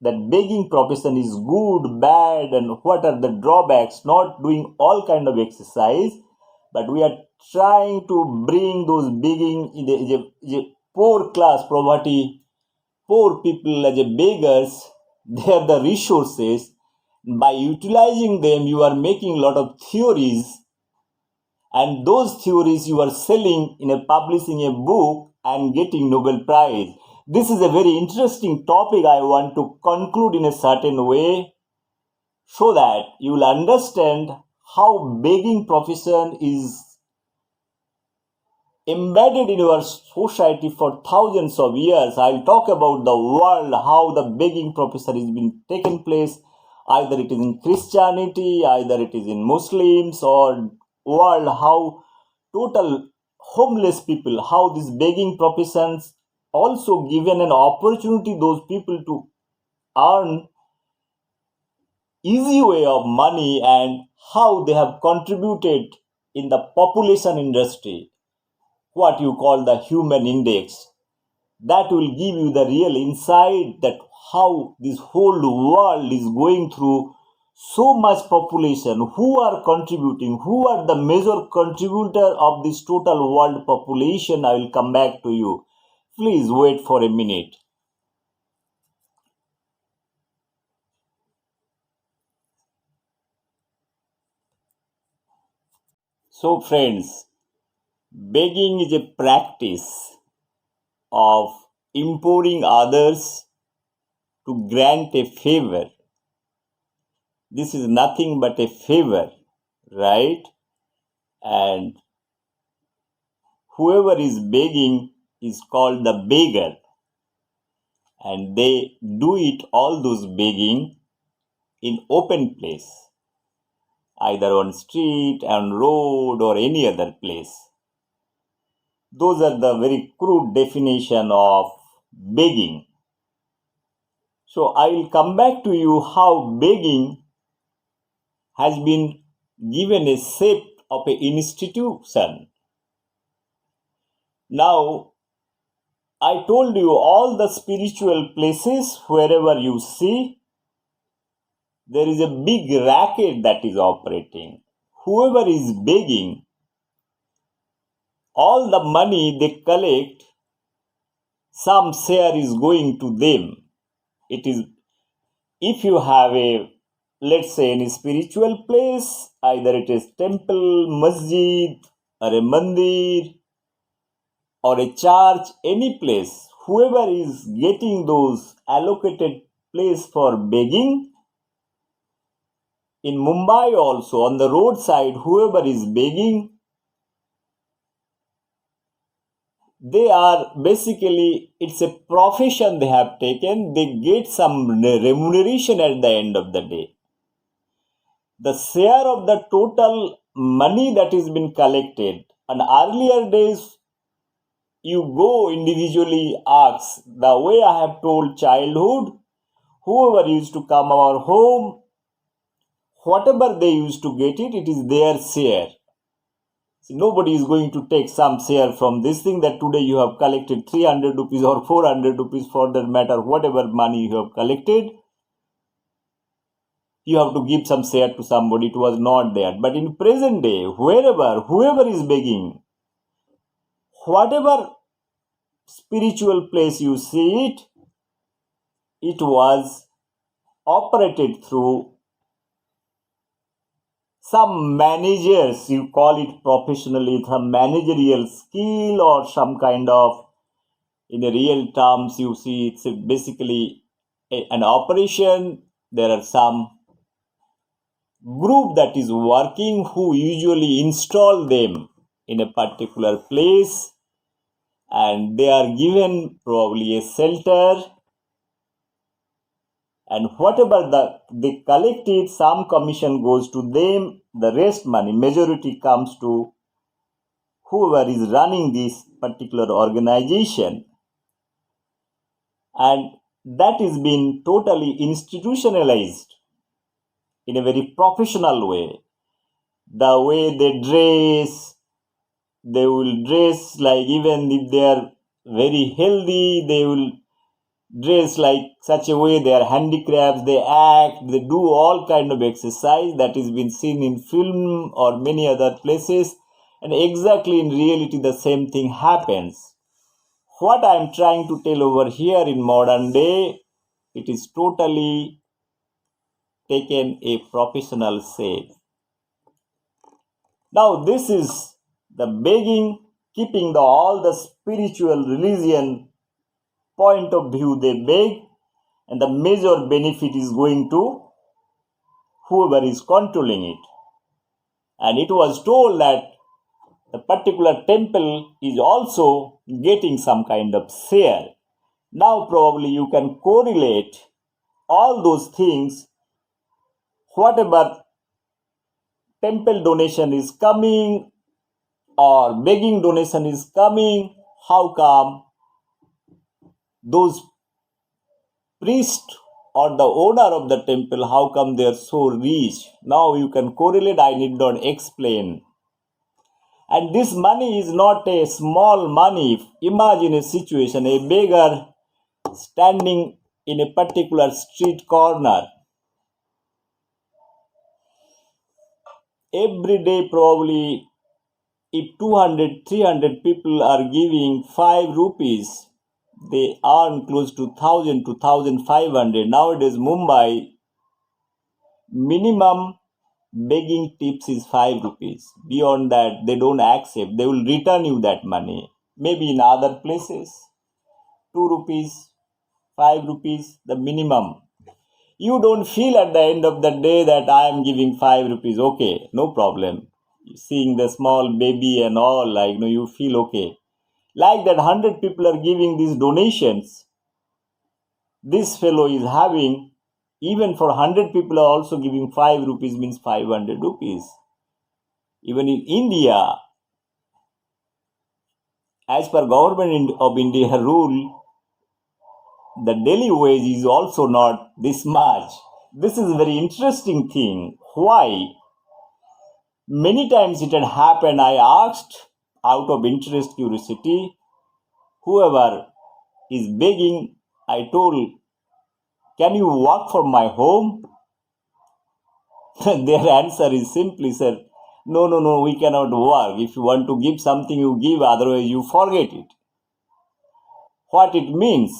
that begging profession is good, bad, and what are the drawbacks, not doing all kind of exercise, but we are trying to bring those begging in the poor class poverty, poor people as a beggars. They are the resources. By utilizing them, you are making a lot of theories, and those theories you are selling in a publishing a book and getting Nobel Prize. This is a very interesting topic. I want to conclude in a certain way so that you will understand how begging profession is embedded in our society for thousands of years. I'll talk about the world, how the begging profession has been taken place. Either it is in Christianity, either it is in Muslims, or world, how total homeless people, how these begging professions also given an opportunity those people to earn easy way of money, and how they have contributed in the population industry, what you call the human index. That will give you the real insight that how this whole world is going through so much population, who are contributing, who are the major contributor of this total world population. I will come back to you. Please wait for a minute. So friends, begging is a practice of imploring others to grant a favor. This is nothing but a favor, right? And whoever is begging is called the beggar. And they do it, all those begging, in open place, either on street, on road, or any other place. Those are the very crude definition of begging. So I will come back to you how begging has been given a shape of an institution. Now, I told you all the spiritual places, wherever you see, there is a big racket that is operating. Whoever is begging, all the money they collect, some share is going to them. It is, if you have a, let's say, any spiritual place, either it is temple, masjid, or a mandir, or a church, any place, whoever is getting those allocated place for begging, in Mumbai also, on the roadside, whoever is begging, they are basically, it's a profession they have taken. They get some remuneration at the end of the day. The share of the total money that has been collected, in earlier days, you go individually ask, the way I have told childhood, whoever used to come our home, whatever they used to get it, it is their share. See, nobody is going to take some share from this thing that today you have collected 300 rupees or 400 rupees, for that matter, whatever money you have collected, you have to give some share to somebody. It was not there. But in present day, whoever is begging, whatever spiritual place you see it, it was operated through some managers, you call it professionally, some managerial skill or some kind of, in a real terms, you see it's basically an operation. There are some group that is working who usually install them in a particular place, and they are given probably a shelter, and whatever they collected, some commission goes to them, the rest money, majority comes to whoever is running this particular organization. And that is been totally institutionalized in a very professional way. The way they will dress like, even if they are very healthy, they will dress like such a way, they are handicrafts, they act, they do all kind of exercise that is been seen in film or many other places, and exactly in reality the same thing happens. What I am trying to tell over here, in modern day, it is totally taken a professional shape. Now this is the begging, keeping all the spiritual religion point of view, they beg, and the major benefit is going to whoever is controlling it. And it was told that the particular temple is also getting some kind of share. Now, probably you can correlate all those things, whatever temple donation is coming or begging donation is coming, how come those priests or the owner of the temple, how come they are so rich? Now you can correlate, I need not explain. And this money is not a small money. Imagine a situation, a beggar standing in a particular street corner. Every day, probably, if 200, 300 people are giving 5 rupees, they earn close to 1000 to 1500. Nowadays, Mumbai, minimum begging tips is 5 rupees. Beyond that, they don't accept. They will return you that money. Maybe in other places, 2 rupees, 5 rupees, the minimum. You don't feel at the end of the day that I am giving 5 rupees. Okay, no problem. Seeing the small baby and all, like, you feel okay. Like that, 100 people are giving these donations. This fellow is having, even for 100 people are also giving 5 rupees, means 500 rupees. Even in India, as per government of India rule, the daily wage is also not this much. This is a very interesting thing. Why? Many times it had happened, I asked out of interest, curiosity, whoever is begging, I told, can you work for my home? Their answer is simply, sir, no, we cannot work. If you want to give something, you give, otherwise you forget it. What it means,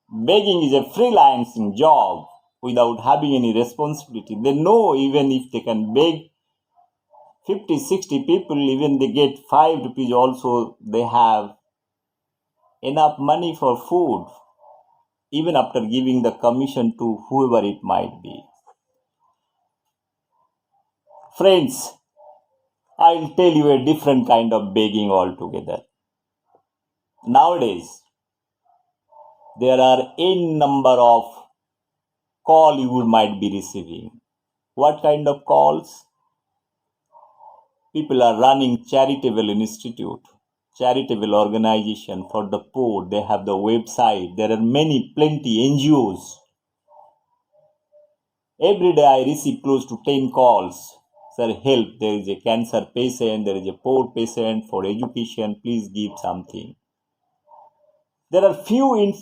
begging is a freelancing job without having any responsibility. They know even if they can beg 50, 60 people, even they get 5 rupees also, they have enough money for food, even after giving the commission to whoever it might be. Friends, I'll tell you a different kind of begging altogether. Nowadays, there are n number of call you might be receiving. What kind of calls? People are running charitable institute, charitable organization for the poor. They have the website. There are plenty NGOs. Every day I receive close to 10 calls. Sir, help. There is a cancer patient. There is a poor patient for education. Please give something. There are few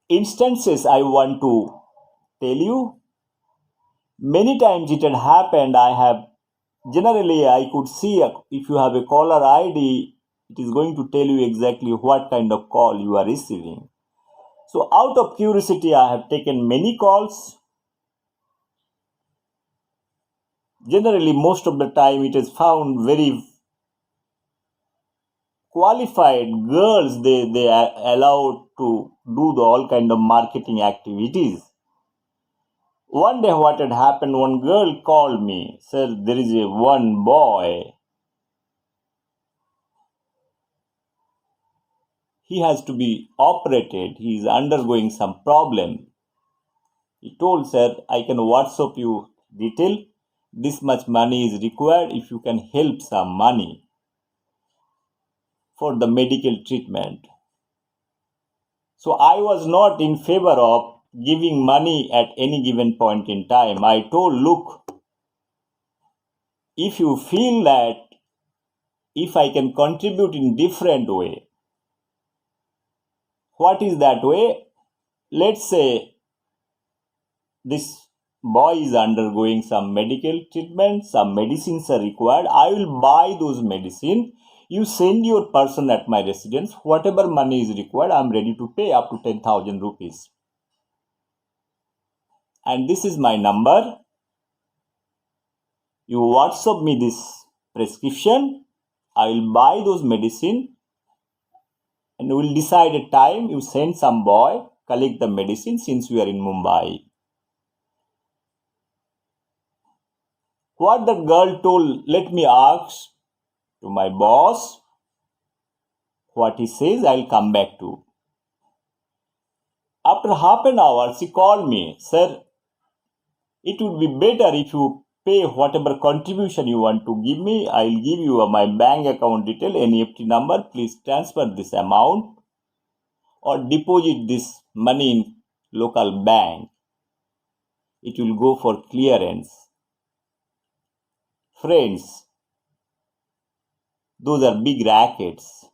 instances I want to tell you. Many times it had happened. Generally, I could see if you have a caller ID, it is going to tell you exactly what kind of call you are receiving. So out of curiosity, I have taken many calls. Generally, most of the time it is found very qualified girls, they are allowed to do all kind of marketing activities. One day what had happened, one girl called me, sir, there is one boy. He has to be operated. He is undergoing some problem. He told, sir, I can WhatsApp you detail. This much money is required if you can help some money for the medical treatment. So I was not in favor of giving money at any given point in time. I told, look, if you feel that if I can contribute in different way, what is that way? Let's say this boy is undergoing some medical treatment, some medicines are required. I will buy those medicine. You send your person at my residence. Whatever money is required, I am ready to pay up to 10,000 rupees. And this is my number. You WhatsApp me this prescription. I will buy those medicine and we will decide a time. You send some boy, collect the medicine since we are in Mumbai. What the girl told, let me ask to my boss. What he says, I'll come back to. After half an hour, she called me, sir, it would be better if you pay whatever contribution you want to give me. I'll give you my bank account detail, NEFT number. Please transfer this amount or deposit this money in local bank. It will go for clearance. Friends, those are big rackets.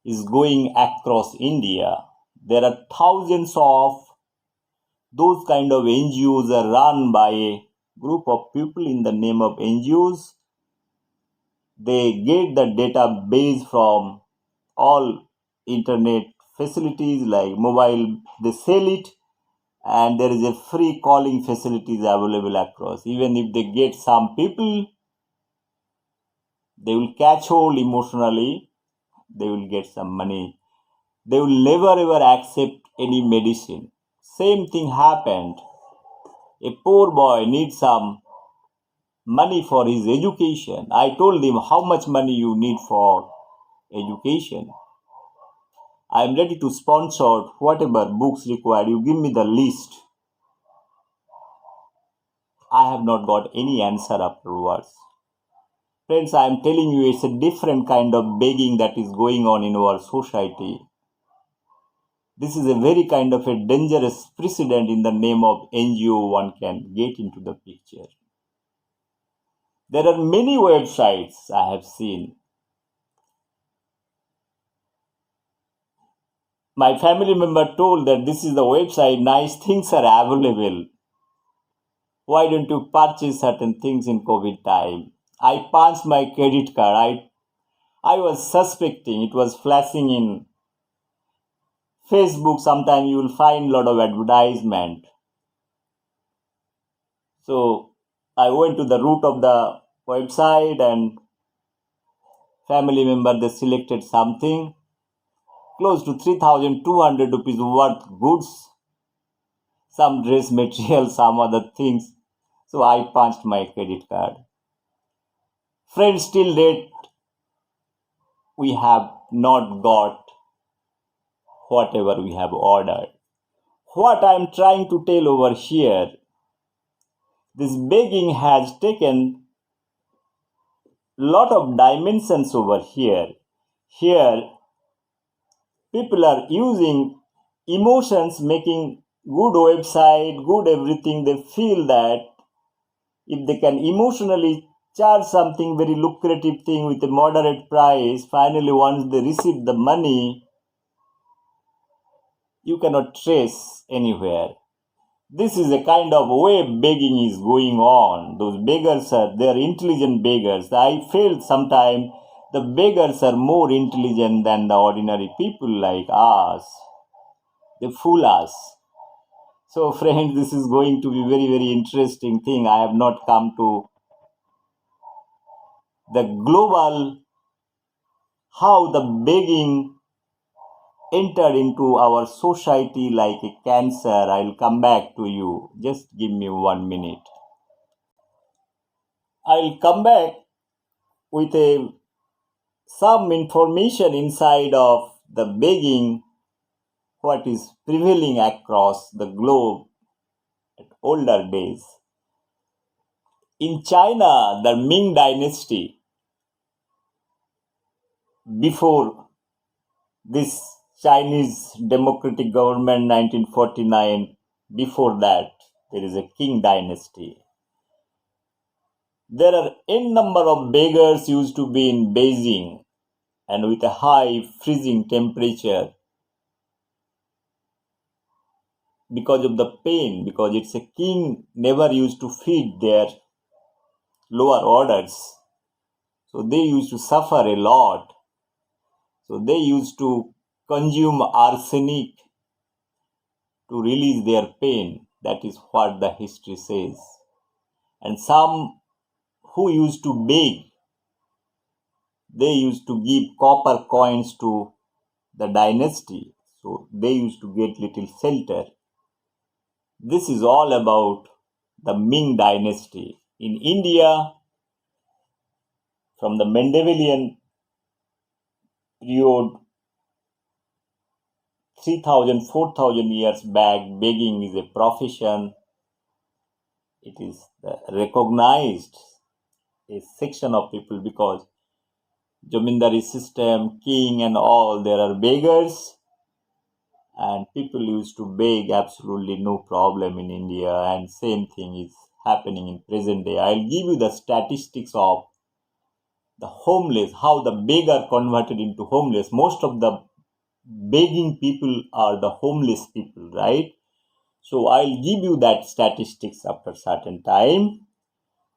Is going across India. There are thousands of those kind of NGOs are run by a group of people in the name of NGOs. They get the database from all internet facilities like mobile, they sell it, and there is a free calling facilities available across. Even if they get some people, they will catch hold emotionally, they will get some money. They will never ever accept any medicine. Same thing happened. A poor boy needs some money for his education. I told him how much money you need for education. I am ready to sponsor whatever books required. You give me the list. I have not got any answer afterwards. Friends, I am telling you, it's a different kind of begging that is going on in our society. This is a very kind of a dangerous precedent in the name of NGO one can get into the picture. There are many websites I have seen. My family member told that this is the website, nice things are available. Why don't you purchase certain things in COVID time? I punched my credit card. I was suspecting it was flashing in Facebook. Sometimes you will find a lot of advertisement. So I went to the root of the website and family member they selected something close to 3,200 rupees worth goods, some dress material, some other things. So I punched my credit card. Friends, till date we have not got whatever we have ordered. What I am trying to tell over here, this begging has taken lot of dimensions over here. Here, people are using emotions, making good website, good everything. They feel that if they can emotionally charge something very lucrative thing with a moderate price, finally once they receive the money, you cannot trace anywhere. This is a kind of way begging is going on. Those beggars they are intelligent beggars. I feel sometimes the beggars are more intelligent than the ordinary people like us. They fool us. So friends, this is going to be very, very interesting thing. I have not come to the global, how the begging entered into our society like a cancer. I'll come back to you. Just give me 1 minute. I'll come back with some information inside of the begging, what is prevailing across the globe at older days. In China, the Ming dynasty, before this Chinese democratic government 1949, before that, there is a King dynasty. There are n number of beggars used to be in Beijing, and with a high freezing temperature because of the pain, because it's a king never used to feed their lower orders. So they used to suffer a lot. So they used to consume arsenic to release their pain. That is what the history says. And some who used to beg, they used to give copper coins to the dynasty. So they used to get little shelter. This is all about the Ming dynasty. In India, from the Mendelian period, 3,000, 4,000 years back, begging is a profession. It is recognized a section of people because Jamindari system, king and all, there are beggars, and people used to beg absolutely no problem in India, and same thing is happening in present day. I'll give you the statistics of the homeless, how the beggar converted into homeless. Most of the begging people are the homeless people, right? So I'll give you that statistics after certain time.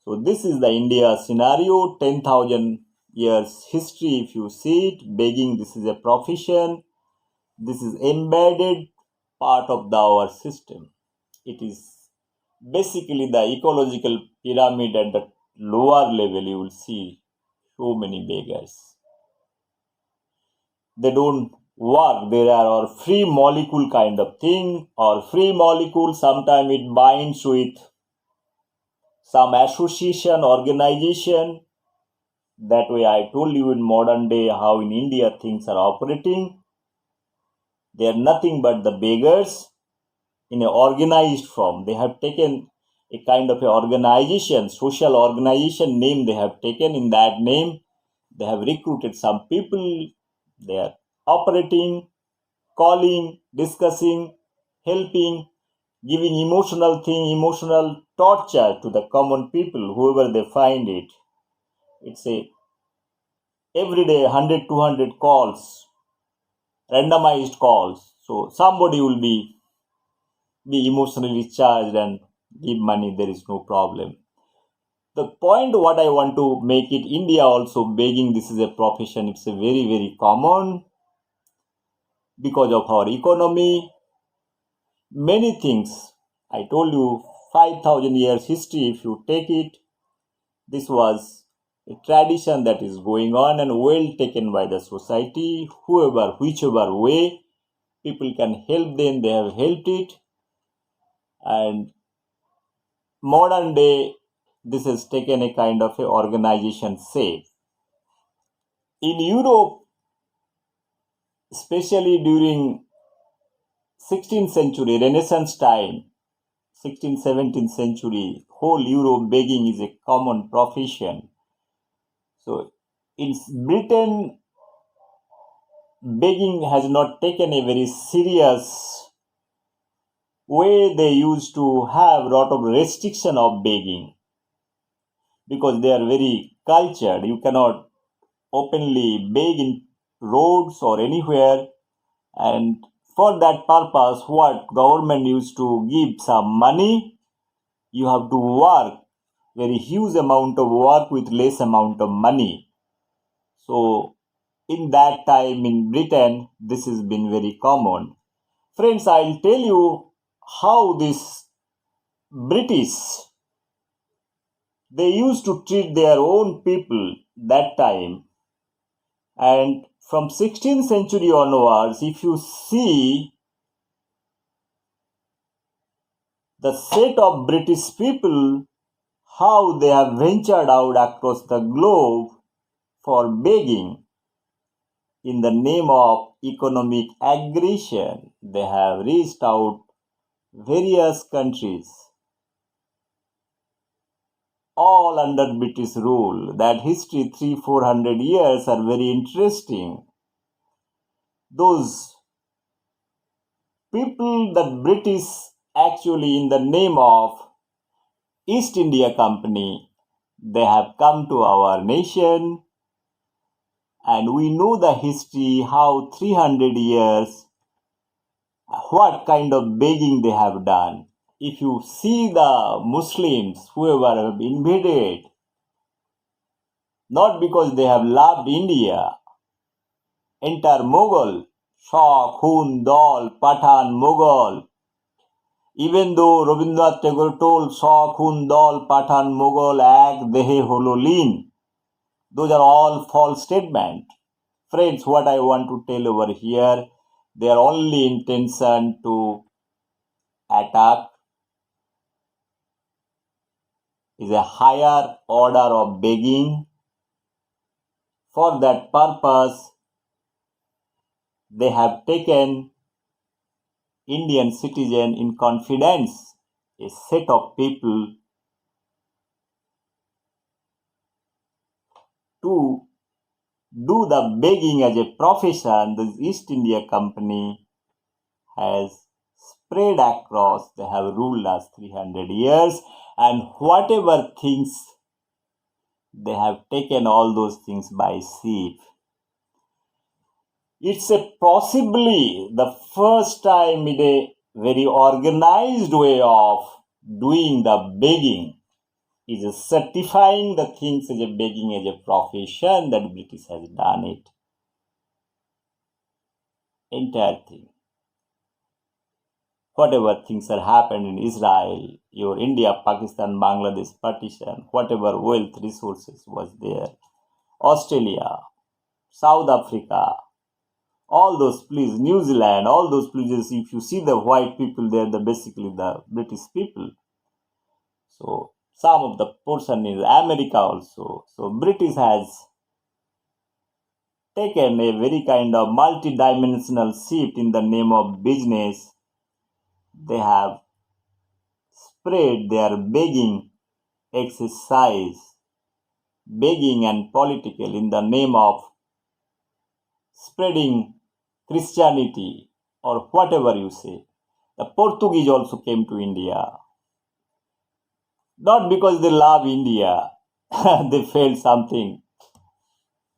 So this is the India scenario, 10,000 years history. If you see it, begging, this is a profession. This is embedded part of our system. It is basically the ecological pyramid at the lower level. You will see so many beggars. They don't work. There are free molecule kind of thing, or free molecule. Sometimes it binds with some association, organization. That way, I told you in modern day how in India things are operating. They are nothing but the beggars in an organized form. They have taken a kind of a organization, social organization name they have taken. In that name, they have recruited some people. They are operating, calling, discussing, helping, giving emotional thing, emotional torture to the common people, whoever they find it. It's a every day 100, 200 calls, randomized calls. So somebody will be emotionally charged and give money. There is no problem. The point what I want to make it, India also begging, this is a profession. It's a very, very common because of our economy. Many things. I told you 5,000 years history. If you take it, this was a tradition that is going on and well taken by the society. Whoever, whichever way people can help them, they have helped it. And modern day, this has taken a kind of a organization shape. In Europe, especially during 16th century, Renaissance time, 16th, 17th century, whole Europe begging is a common profession. So in Britain, begging has not taken a very serious way. They used to have a lot of restriction of begging because they are very cultured. You cannot openly beg in roads or anywhere, and for that purpose what government used to give some money. You have to work very huge amount of work with less amount of money. So in that time in Britain, this has been very common. Friends, I'll tell you how this British, they used to treat their own people that time. And from 16th century onwards, if you see the set of British people, how they have ventured out across the globe for begging in the name of economic aggression. They have reached out various countries, all under British rule. That history, 300-400 years, are very interesting. Those people, that British, actually in the name of East India Company, they have come to our nation, and we know the history, how 300 years, what kind of begging they have done. If you see the Muslims, whoever have invaded, not because they have loved India, enter Mughal, Shah, Hun, Dal, Pathan, Mughal. Even though Rabindranath Tagore told Shah, Hun, Dal, Pathan, Mughal, Ek, Dehe, Holo, Leen, those are all false statements. Friends, what I want to tell over here, their only intention to attack is a higher order of begging. For that purpose, they have taken Indian citizen in confidence, a set of people to do the begging as a profession. The East India Company has spread across, they have ruled us 300 years, and whatever things they have taken all those things by sea. It's a possibly the first time in a very organized way of doing the begging is certifying the things as a begging as a profession that British has done it. Entire thing. Whatever things are happened in Israel, your India, Pakistan, Bangladesh partition, whatever wealth resources was there, Australia, South Africa, all those places, New Zealand, all those places, if you see the white people there, the basically the British people. So some of the portion is America also. So British has taken a very kind of multi-dimensional shift in the name of business. They have spread their begging exercise, begging and political in the name of spreading Christianity or whatever you say. The Portuguese also came to India. Not because they love India, they felt something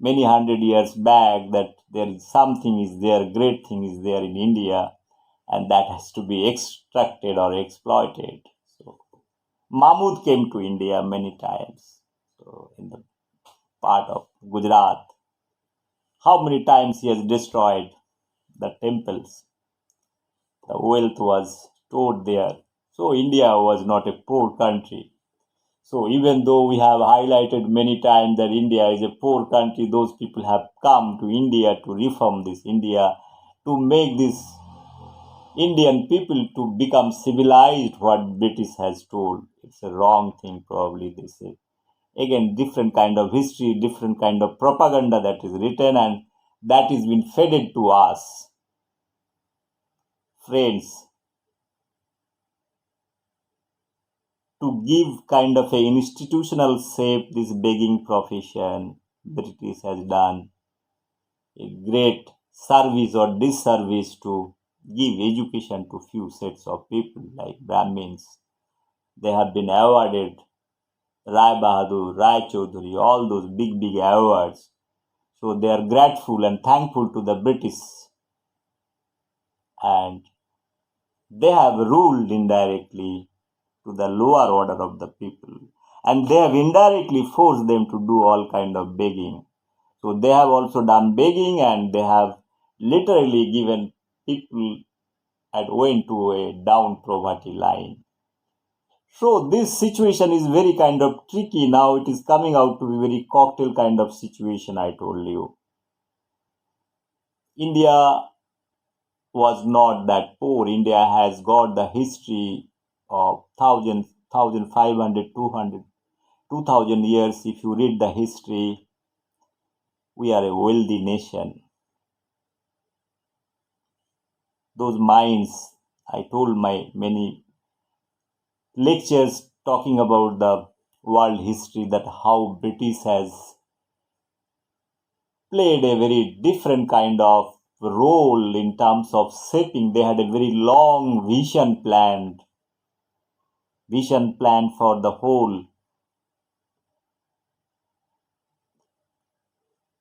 many hundred years back that there is something is there, great thing is there in India, and that has to be extracted or exploited. So Mahmud came to India many times. So in the part of Gujarat, how many times he has destroyed the temples? The wealth was stored there. So India was not a poor country. So even though we have highlighted many times that India is a poor country, those people have come to India to reform this India, to make this Indian people to become civilized, what British has told. It's a wrong thing probably they say. Again, different kind of history, different kind of propaganda that is written and that is been fed to us. Friends, to give kind of a institutional shape this begging profession, British has done a great service or disservice to give education to few sets of people like Brahmins. They have been awarded Rai Bahadur, Rai Chaudhuri, all those big awards. So they are grateful and thankful to the British, and they have ruled indirectly to the lower order of the people, and they have indirectly forced them to do all kind of begging. So they have also done begging, and they have literally given people and went to a down poverty line. So this situation is very kind of tricky. Now it is coming out to be very cocktail kind of situation, I told you. India was not that poor. India has got the history of 2,000 years. If you read the history, we are a wealthy nation. Those mines, I told my many lectures talking about the world history, that how British has played a very different kind of role in terms of shaping. They had a very long vision planned for the whole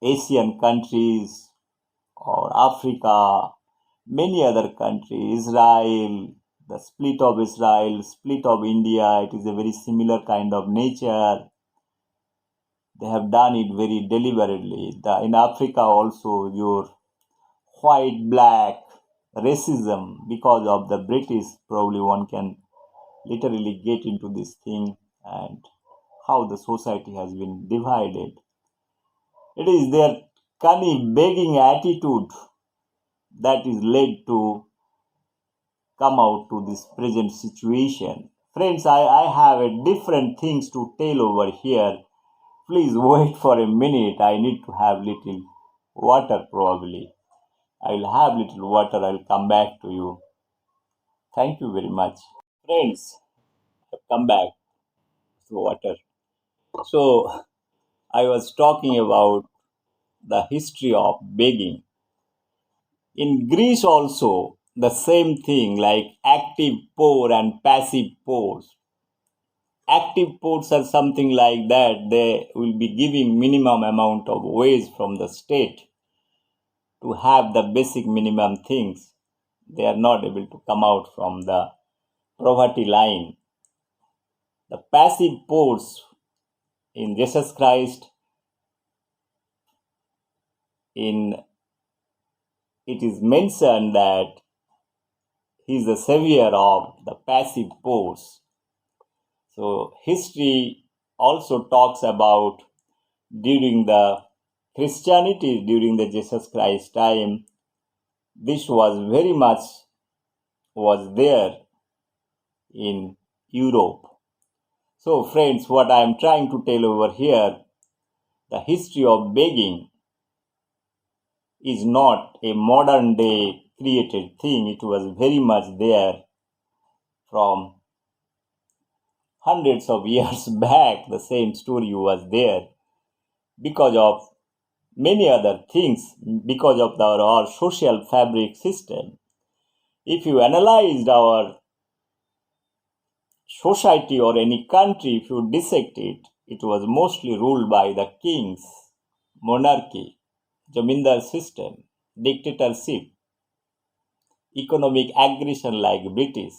Asian countries or Africa, many other countries, Israel, the split of Israel, split of India, it is a very similar kind of nature. They have done it very deliberately. In Africa also, your white, black racism because of the British, probably one can literally get into this thing and how the society has been divided. It is their cunning, begging attitude that is led to come out to this present situation. Friends, I have a different things to tell over here. Please wait for a minute. I need to have little water probably. I will have little water. I'll come back to you. Thank you very much. Friends, I've come back to water. So I was talking about the history of begging. In Greece also, the same thing like active poor and passive poor. Active poors are something like that. They will be giving minimum amount of wage from the state to have the basic minimum things. They are not able to come out from the poverty line. The passive poors in Jesus Christ, in it is mentioned that he is the savior of the passive poors. So history also talks about during the Christianity, during the Jesus Christ time, this was very much was there in Europe. So friends, what I am trying to tell over here, the history of begging is not a modern day created thing. It was very much there from hundreds of years back. The same story was there because of many other things, because of our social fabric system. If you analyzed our society or any country, if you dissect it, it was mostly ruled by the kings, monarchy, jamindar system, dictatorship, economic aggression like British.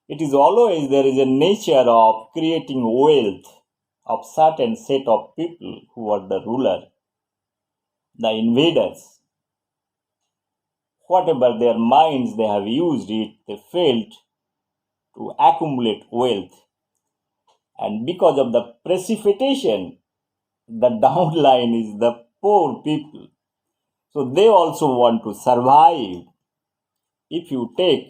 It is always there is a nature of creating wealth of certain set of people who are the ruler, the invaders. Whatever their minds they have used it, they failed to accumulate wealth. And because of the precipitation, the downline is the poor people. So they also want to survive. If you take,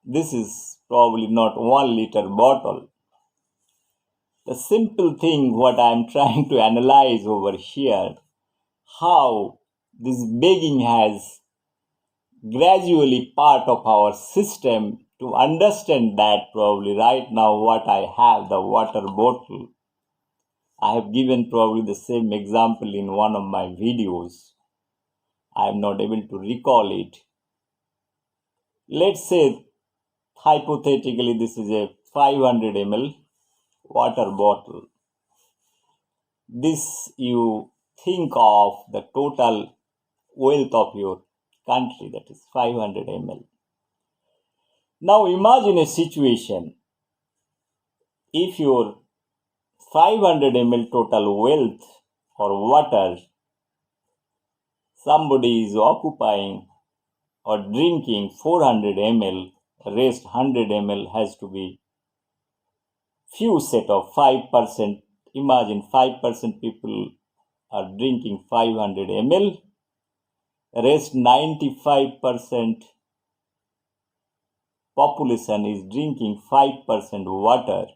this is probably not 1 liter bottle. The simple thing what I am trying to analyze over here, how this begging has gradually part of our system to understand that probably right now what I have, the water bottle. I have given probably the same example in one of my videos. I am not able to recall it. Let's say hypothetically this is a 500 ml water bottle. This you think of the total wealth of your country, that is 500 ml. Now imagine a situation if your 500 ml total wealth or water somebody is occupying or drinking 400 ml, rest 100 ml has to be few set of 5%. Imagine 5% people are drinking 500 ml, rest 95% population is drinking 5% water.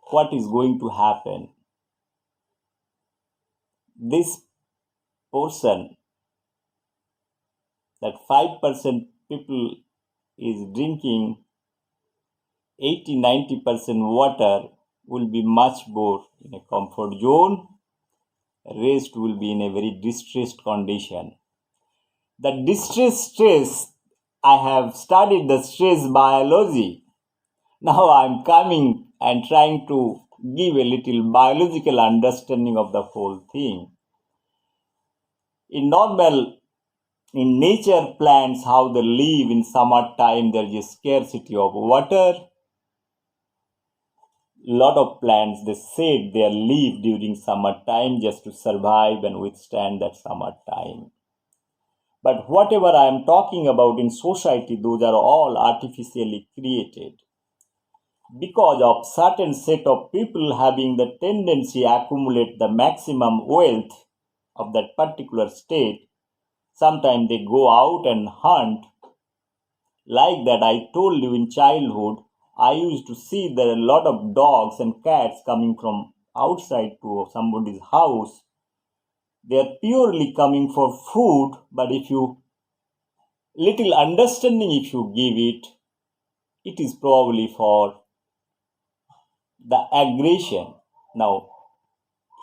What is going to happen? This portion, that 5% people is drinking 80-90% water, will be much more in a comfort zone. Rest will be in a very distressed condition. The distress stress, I have studied the stress biology. Now I am coming and trying to give a little biological understanding of the whole thing. In normal, in nature plants, how they live in summertime, there is a scarcity of water. Lot of plants, they shed their leaf during summertime just to survive and withstand that summertime. But whatever I am talking about in society, those are all artificially created. Because of certain set of people having the tendency to accumulate the maximum wealth of that particular state, sometimes they go out and hunt Like that, I told you in childhood, I used to see there are a lot of dogs and cats coming from outside to somebody's house. They are purely coming for food, but if you little understanding if you give it, it is probably for the aggression. Now,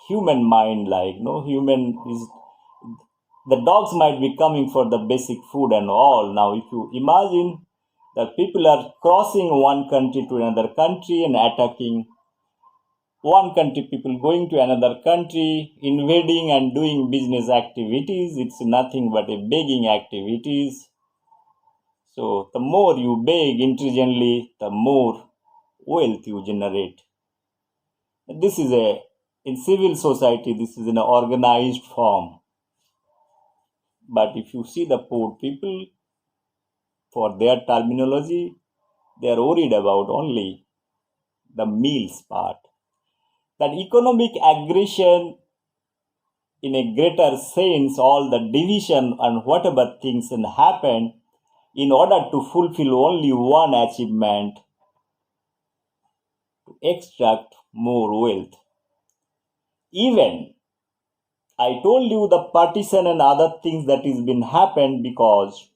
human mind, like no human is, the dogs might be coming for the basic food and all. Now, if you imagine that people are crossing one country to another country and attacking one country, people going to another country, invading and doing business activities, it's nothing but a begging activities. So the more you beg intelligently, the more wealth you generate. This is a, in civil society, this is an organized form. But if you see the poor people, for their terminology, they are worried about only the meals part. That economic aggression, in a greater sense, all the division and whatever things can happen in order to fulfill only one achievement, to extract more wealth. Even I told you the partition and other things that has been happened because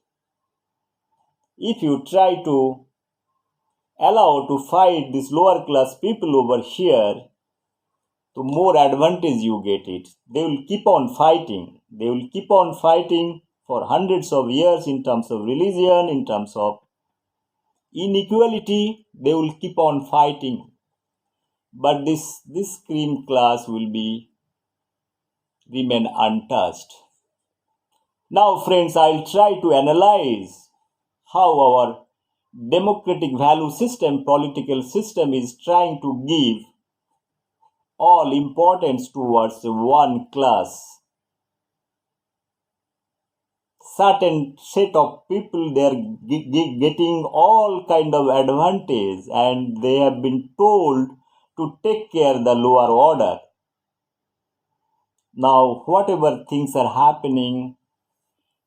if you try to allow to fight these lower class people over here, the more advantage you get it. They will keep on fighting. They will keep on fighting for hundreds of years in terms of religion, in terms of inequality. They will keep on fighting. But this cream class will be remain untouched. Now, friends, I'll try to analyze how our democratic value system, political system is trying to give all importance towards one class. Certain set of people, they are getting all kind of advantage and they have been told to take care the lower order. Now, whatever things are happening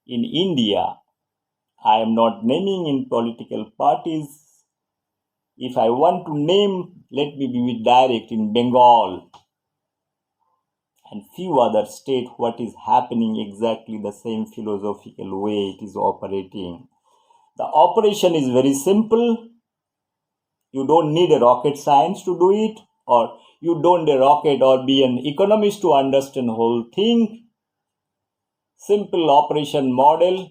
in India, I am not naming in political parties. If I want to name, let me be direct. In Bengal and few other states, what is happening exactly the same philosophical way it is operating. The operation is very simple. You don't need a rocket science to do it, or you don't need a rocket or be an economist to understand the whole thing. Simple operation model.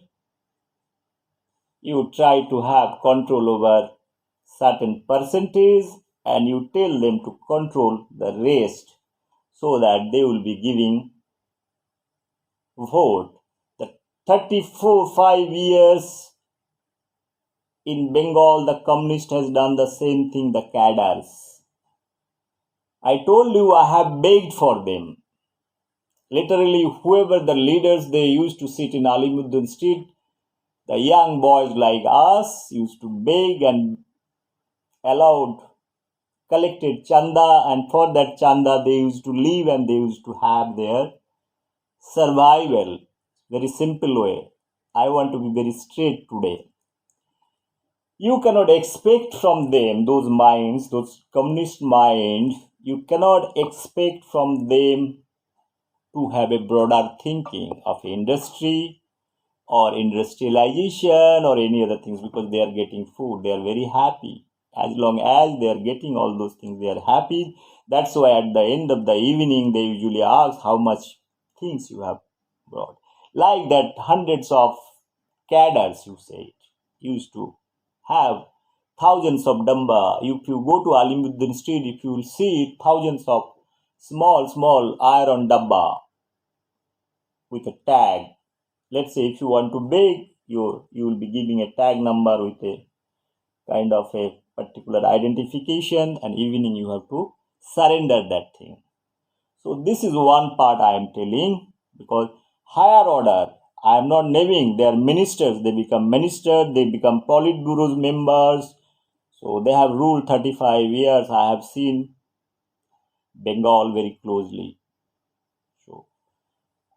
You try to have control over certain percentage and you tell them to control the rest so that they will be giving vote. The 5 years in Bengal, the communist has done the same thing, the cadres. I told you I have begged for them. Literally, whoever the leaders, they used to sit in Alimuddin Street, the young boys like us used to beg and allowed collected chanda, and for that chanda they used to live and they used to have their survival. Very simple way. I want to be very straight today. You cannot expect from them, those minds, those communist minds, you cannot expect from them to have a broader thinking of industry or industrialization or any other things because they are getting food. They are very happy. As long as they are getting all those things, they are happy. That's why at the end of the evening, they usually ask how much things you have brought. Like that, hundreds of cadres, you say, used to have thousands of damba. If you go to Alimuddin Street, if you will see thousands of small iron dabba with a tag. Let's say if you want to bake, you will be giving a tag number with a kind of a particular identification, and evening you have to surrender that thing. So this is one part I am telling, because higher order, I am not naming, they are ministers, they become ministers, they become Politburo's members. So they have ruled 35 years. I have seen Bengal very closely. So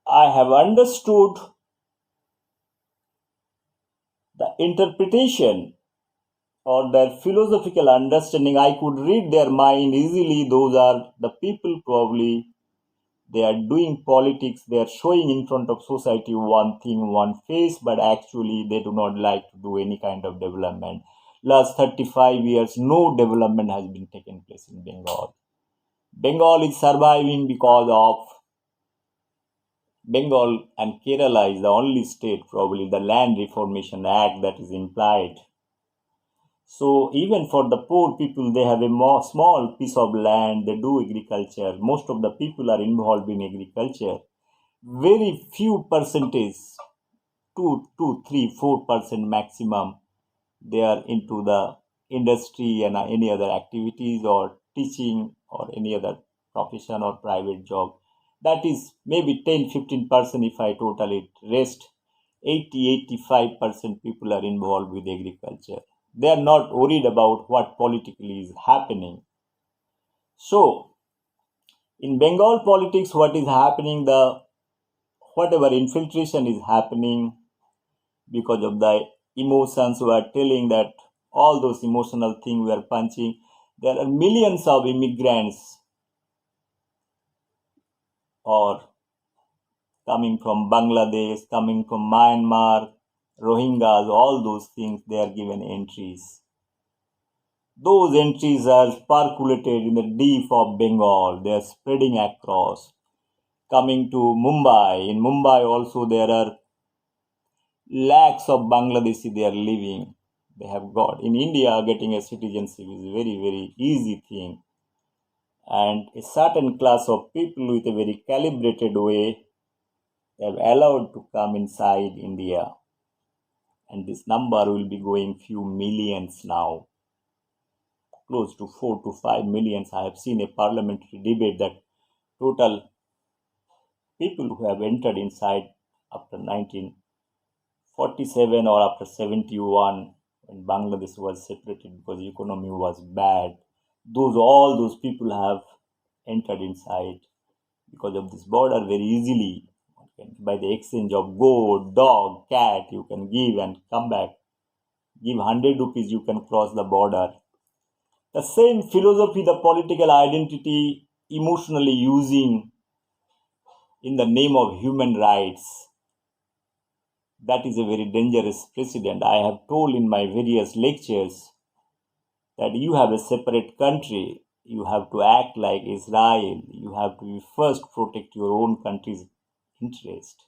I have understood the interpretation or their philosophical understanding, I could read their mind easily. Those are the people probably they are doing politics, they are showing in front of society one thing, one face, but actually they do not like to do any kind of development. Last 35 years, no development has been taken place in Bengal. Bengal is surviving because of Bengal and Kerala is the only state, probably the Land Reformation Act that is implied. So even for the poor people, they have a more small piece of land. They do agriculture. Most of the people are involved in agriculture. Very few percentage, 2, 3, 4% maximum, they are into the industry and any other activities or teaching or any other profession or private job. That is maybe 10, 15% if I total it. Rest 80, 85% people are involved with agriculture. They are not worried about what politically is happening. So in Bengal politics, what is happening, the whatever infiltration is happening because of the emotions, we are telling that all those emotional things we are punching. There are millions of immigrants or coming from Bangladesh, coming from Myanmar, Rohingyas, all those things, they are given entries. Those entries are percolated in the deep of Bengal. They are spreading across. Coming to Mumbai. In Mumbai also there are lakhs of Bangladeshi they are living. They have got. In India, getting a citizenship is a very, very easy thing. And a certain class of people with a very calibrated way they are allowed to come inside India. And this number will be going few millions now. Close to 4 to 5 millions. I have seen a parliamentary debate that total people who have entered inside after 1947 or after 71 when Bangladesh was separated because the economy was bad, all those people have entered inside because of this border very easily. By the exchange of goat, dog, cat, you can give and come back. Give 100 rupees, you can cross the border. The same philosophy, the political identity, emotionally using in the name of human rights. That is a very dangerous precedent. I have told in my various lectures that you have a separate country. You have to act like Israel. You have to first protect your own country's interest.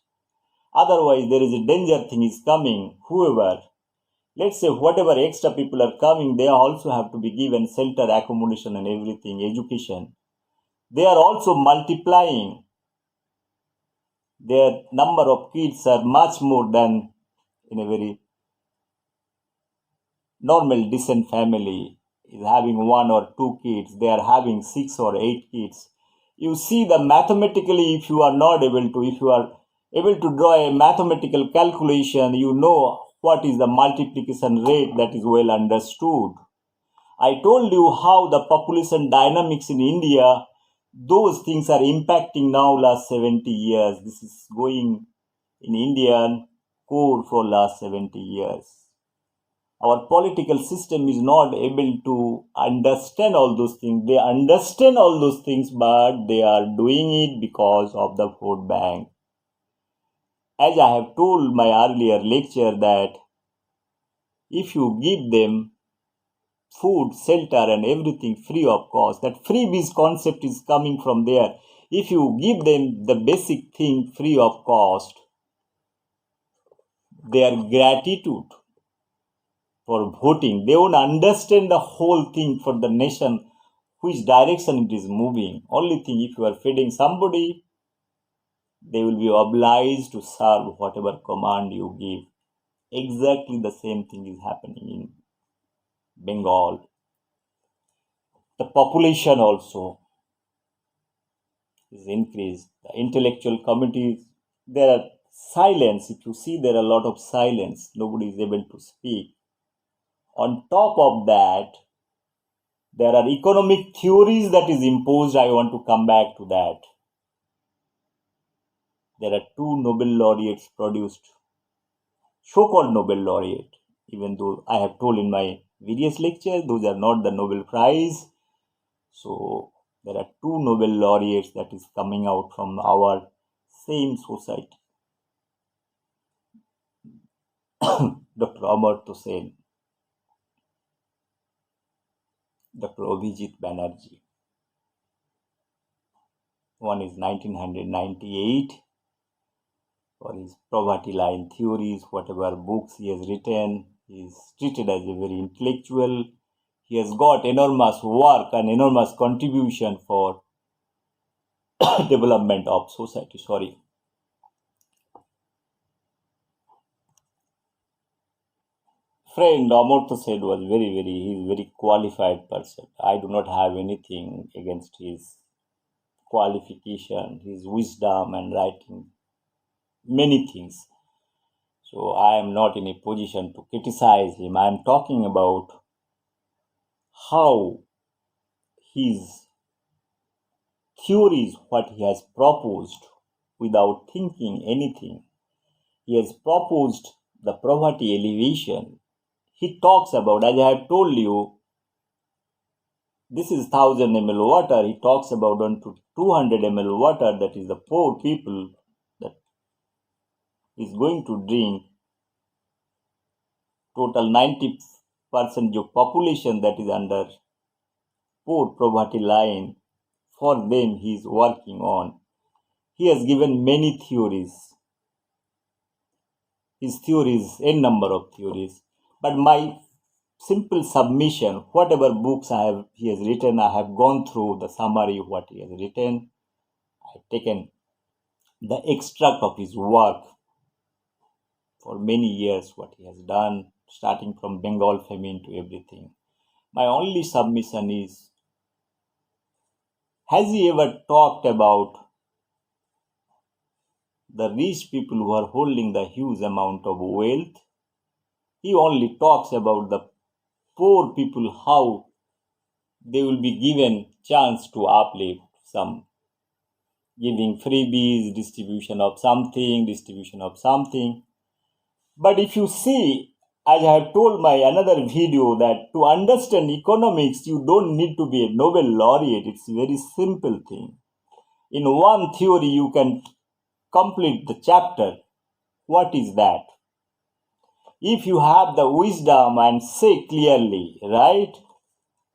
Otherwise, there is a danger thing is coming. Whoever, let's say whatever extra people are coming, they also have to be given shelter, accommodation and everything, education. They are also multiplying. Their number of kids are much more than in a very normal decent family is having 1 or 2 kids. They are having 6 or 8 kids. You see the mathematically, if you are not able to, if you are able to draw a mathematical calculation, you know what is the multiplication rate that is well understood. I told you how the population dynamics in India, those things are impacting now last 70 years. This is going in Indian core for last 70 years. Our political system is not able to understand all those things. They understand all those things, but they are doing it because of the vote bank. As I have told my earlier lecture that if you give them food, shelter and everything free of cost, that freebies concept is coming from there. If you give them the basic thing free of cost, their gratitude for voting, they won't understand the whole thing for the nation, which direction it is moving. Only thing, if you are feeding somebody, they will be obliged to serve whatever command you give. Exactly the same thing is happening in Bengal. The population also is increased. The intellectual communities, there are silence. If you see, there are a lot of silence. Nobody is able to speak. On top of that, there are economic theories that is imposed. I want to come back to that. There are 2 Nobel laureates produced, so-called Nobel laureate. even though I have told in my various lectures, those are not the Nobel Prize. So there are two Nobel laureates that is coming out from our same society. Dr. Amartya Sen, Dr. Abhijit Banerjee. One is 1998 for his poverty line theories, whatever books he has written. He is treated as a very intellectual. He has got enormous work and enormous contribution for development of society. Sorry. Friend Amartya Sen was he is very qualified person. I do not have anything against his qualification, his wisdom and writing many things. So I am not in a position to criticize him. I am talking about how his theories, what he has proposed without thinking anything. He has proposed the poverty elevation. He talks about, as I have told you, this is 1000 ml water. He talks about 200 ml water, that is the poor people that is going to drink. Total 90% of population that is under poor poverty line, for them he is working on. He has given many theories. His theories, a number of theories. But my simple submission, whatever books he has written, I have gone through the summary of what he has written. I have taken the extract of his work for many years, what he has done, starting from Bengal famine to everything. My only submission is, has he ever talked about the rich people who are holding the huge amount of wealth? He only talks about the poor people, how they will be given chance to uplift, some giving freebies, distribution of something. But if you see, as I have told my another video, that to understand economics, you don't need to be a Nobel laureate. It's a very simple thing. In one theory, you can complete the chapter. What is that? If you have the wisdom and say clearly, right?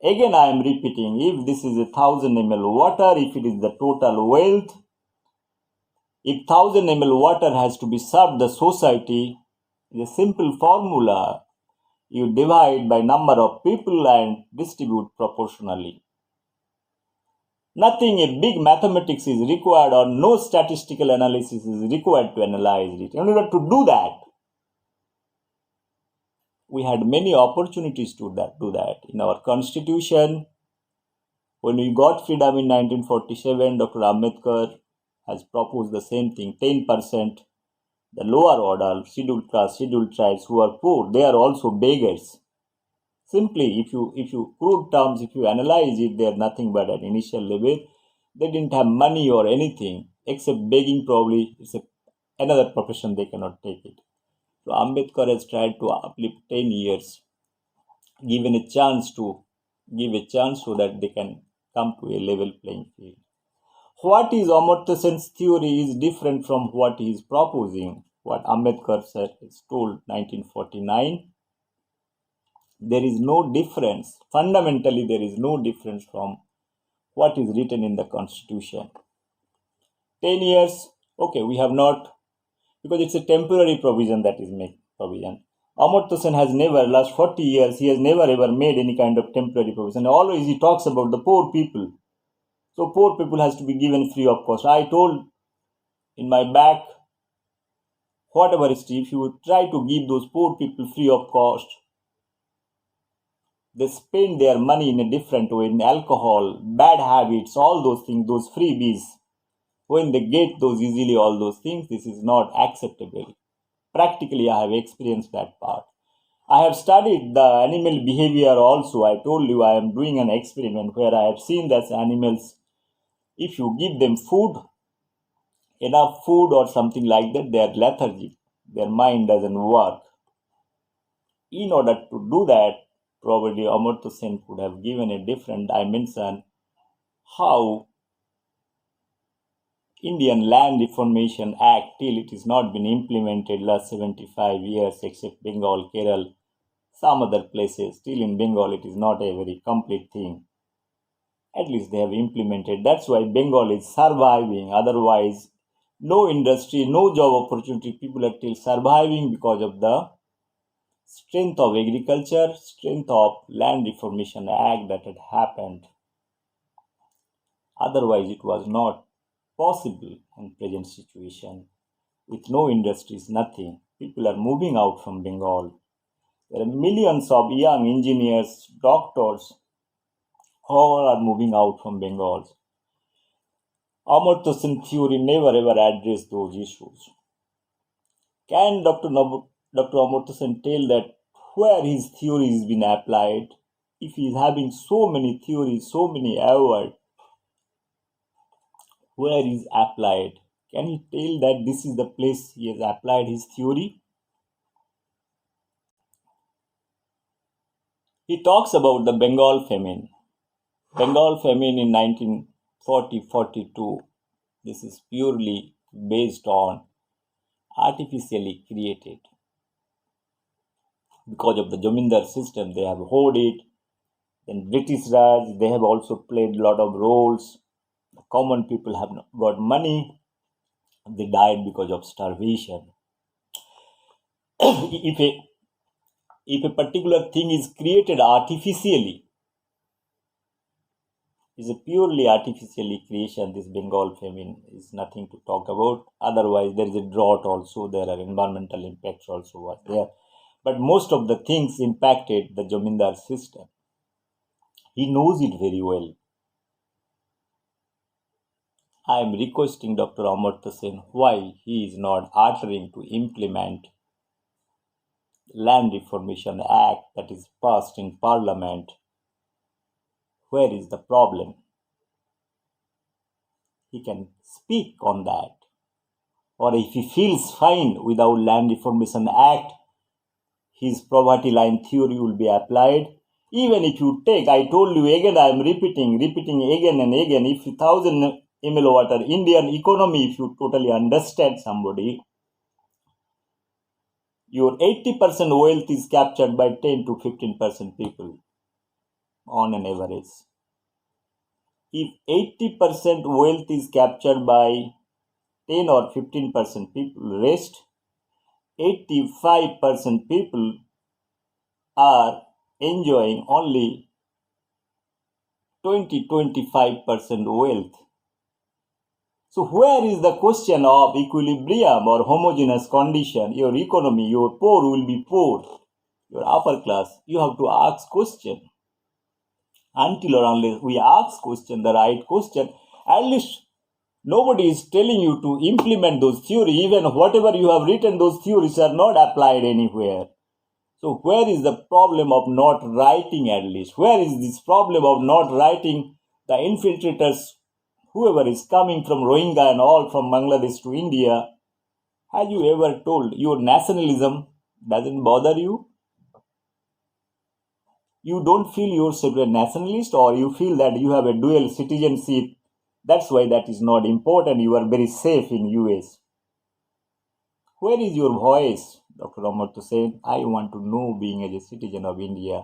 Again, I am repeating, if this is 1000 ml water, if it is the total wealth, if 1000 ml water has to be served the society, is a simple formula. You divide by number of people and distribute proportionally. Nothing a big mathematics is required, or no statistical analysis is required to analyze it. In order to do that, we had many opportunities to do that. In our constitution, when we got freedom in 1947, Dr. Ambedkar has proposed the same thing, 10%. The lower order, scheduled caste, scheduled tribes who are poor, they are also beggars. Simply, if you crude terms, if you analyze it, they are nothing but at initial level. They didn't have money or anything, except begging probably. It's another profession, they cannot take it. So Ambedkar has tried to uplift 10 years, given a chance to give a chance so that they can come to a level playing field. What is Amartya Sen's theory is different from what he is proposing. What Ambedkar said is told 1949. There is no difference. Fundamentally, there is no difference from what is written in the Constitution. 10 years, okay, we have not, because it's a temporary provision that is made provision. Amartya Sen has never, last 40 years, he has never ever made any kind of temporary provision. Always he talks about the poor people. So poor people has to be given free of cost. I told in my back, whatever it is, if you try to give those poor people free of cost, they spend their money in a different way, in alcohol, bad habits, all those things, those freebies. When they get those easily, all those things, this is not acceptable. Practically, I have experienced that part. I have studied the animal behavior also. I told you I am doing an experiment where I have seen that animals, if you give them food, enough food or something like that, they are lethargic. Their mind doesn't work. In order to do that, probably Amartya Sen could have given a different dimension how Indian Land Reformation Act till it is not been implemented last 75 years except Bengal, Kerala, some other places. Still in Bengal it is not a very complete thing. At least they have implemented. That's why Bengal is surviving. Otherwise, no industry, no job opportunity. People are still surviving because of the strength of agriculture, strength of Land Reformation Act that had happened. Otherwise, it was not possible in present situation. With no industries, nothing. People are moving out from Bengal. There are millions of young engineers, doctors, all are moving out from Bengal. Amartya Sen theory never ever addressed those issues. Can Dr. Amartya Sen tell that where his theory has been applied? If he is having so many theories, so many awards, where is applied? Can he tell that this is the place he has applied his theory? He talks about the Bengal famine. Bengal famine in 1940-42. This is purely based on artificially created. Because of the Jamindar system, they have hoarded. In British Raj, they have also played a lot of roles. The common people have not got money. They died because of starvation. if, a, if a particular thing is created artificially, is a purely artificially creation, this Bengal famine is nothing to talk about. Otherwise, there is a drought also, there are environmental impacts also was there. But most of the things impacted the Jamindar system. He knows it very well. I am requesting Dr. Amartya Sen why he is not altering to implement Land Reformation Act that is passed in Parliament. Where is the problem? He can speak on that. Or if he feels fine without Land Reformation Act, his poverty line theory will be applied. Even if you take, I told you again, I am repeating again and again, if 1000 ml water, Indian economy, if you totally understand somebody, your 80% wealth is captured by 10 to 15% people on an average. If 80% wealth is captured by 10 or 15% people, rest 85% people are enjoying only 20-25% wealth. So where is the question of equilibrium or homogeneous condition? Your economy, your poor will be poor, your upper class. You have to ask question. Until or unless we ask question, the right question, at least nobody is telling you to implement those theories. Even whatever you have written, those theories are not applied anywhere. So where is the problem of not writing at least? Where is this problem of not writing the infiltrators, whoever is coming from Rohingya and all from Bangladesh to India? Have you ever told your nationalism doesn't bother you? You don't feel yourself a nationalist, or you feel that you have a dual citizenship. That's why that is not important. You are very safe in US. Where is your voice, Dr. Amartya Sen? I want to know being as a citizen of India.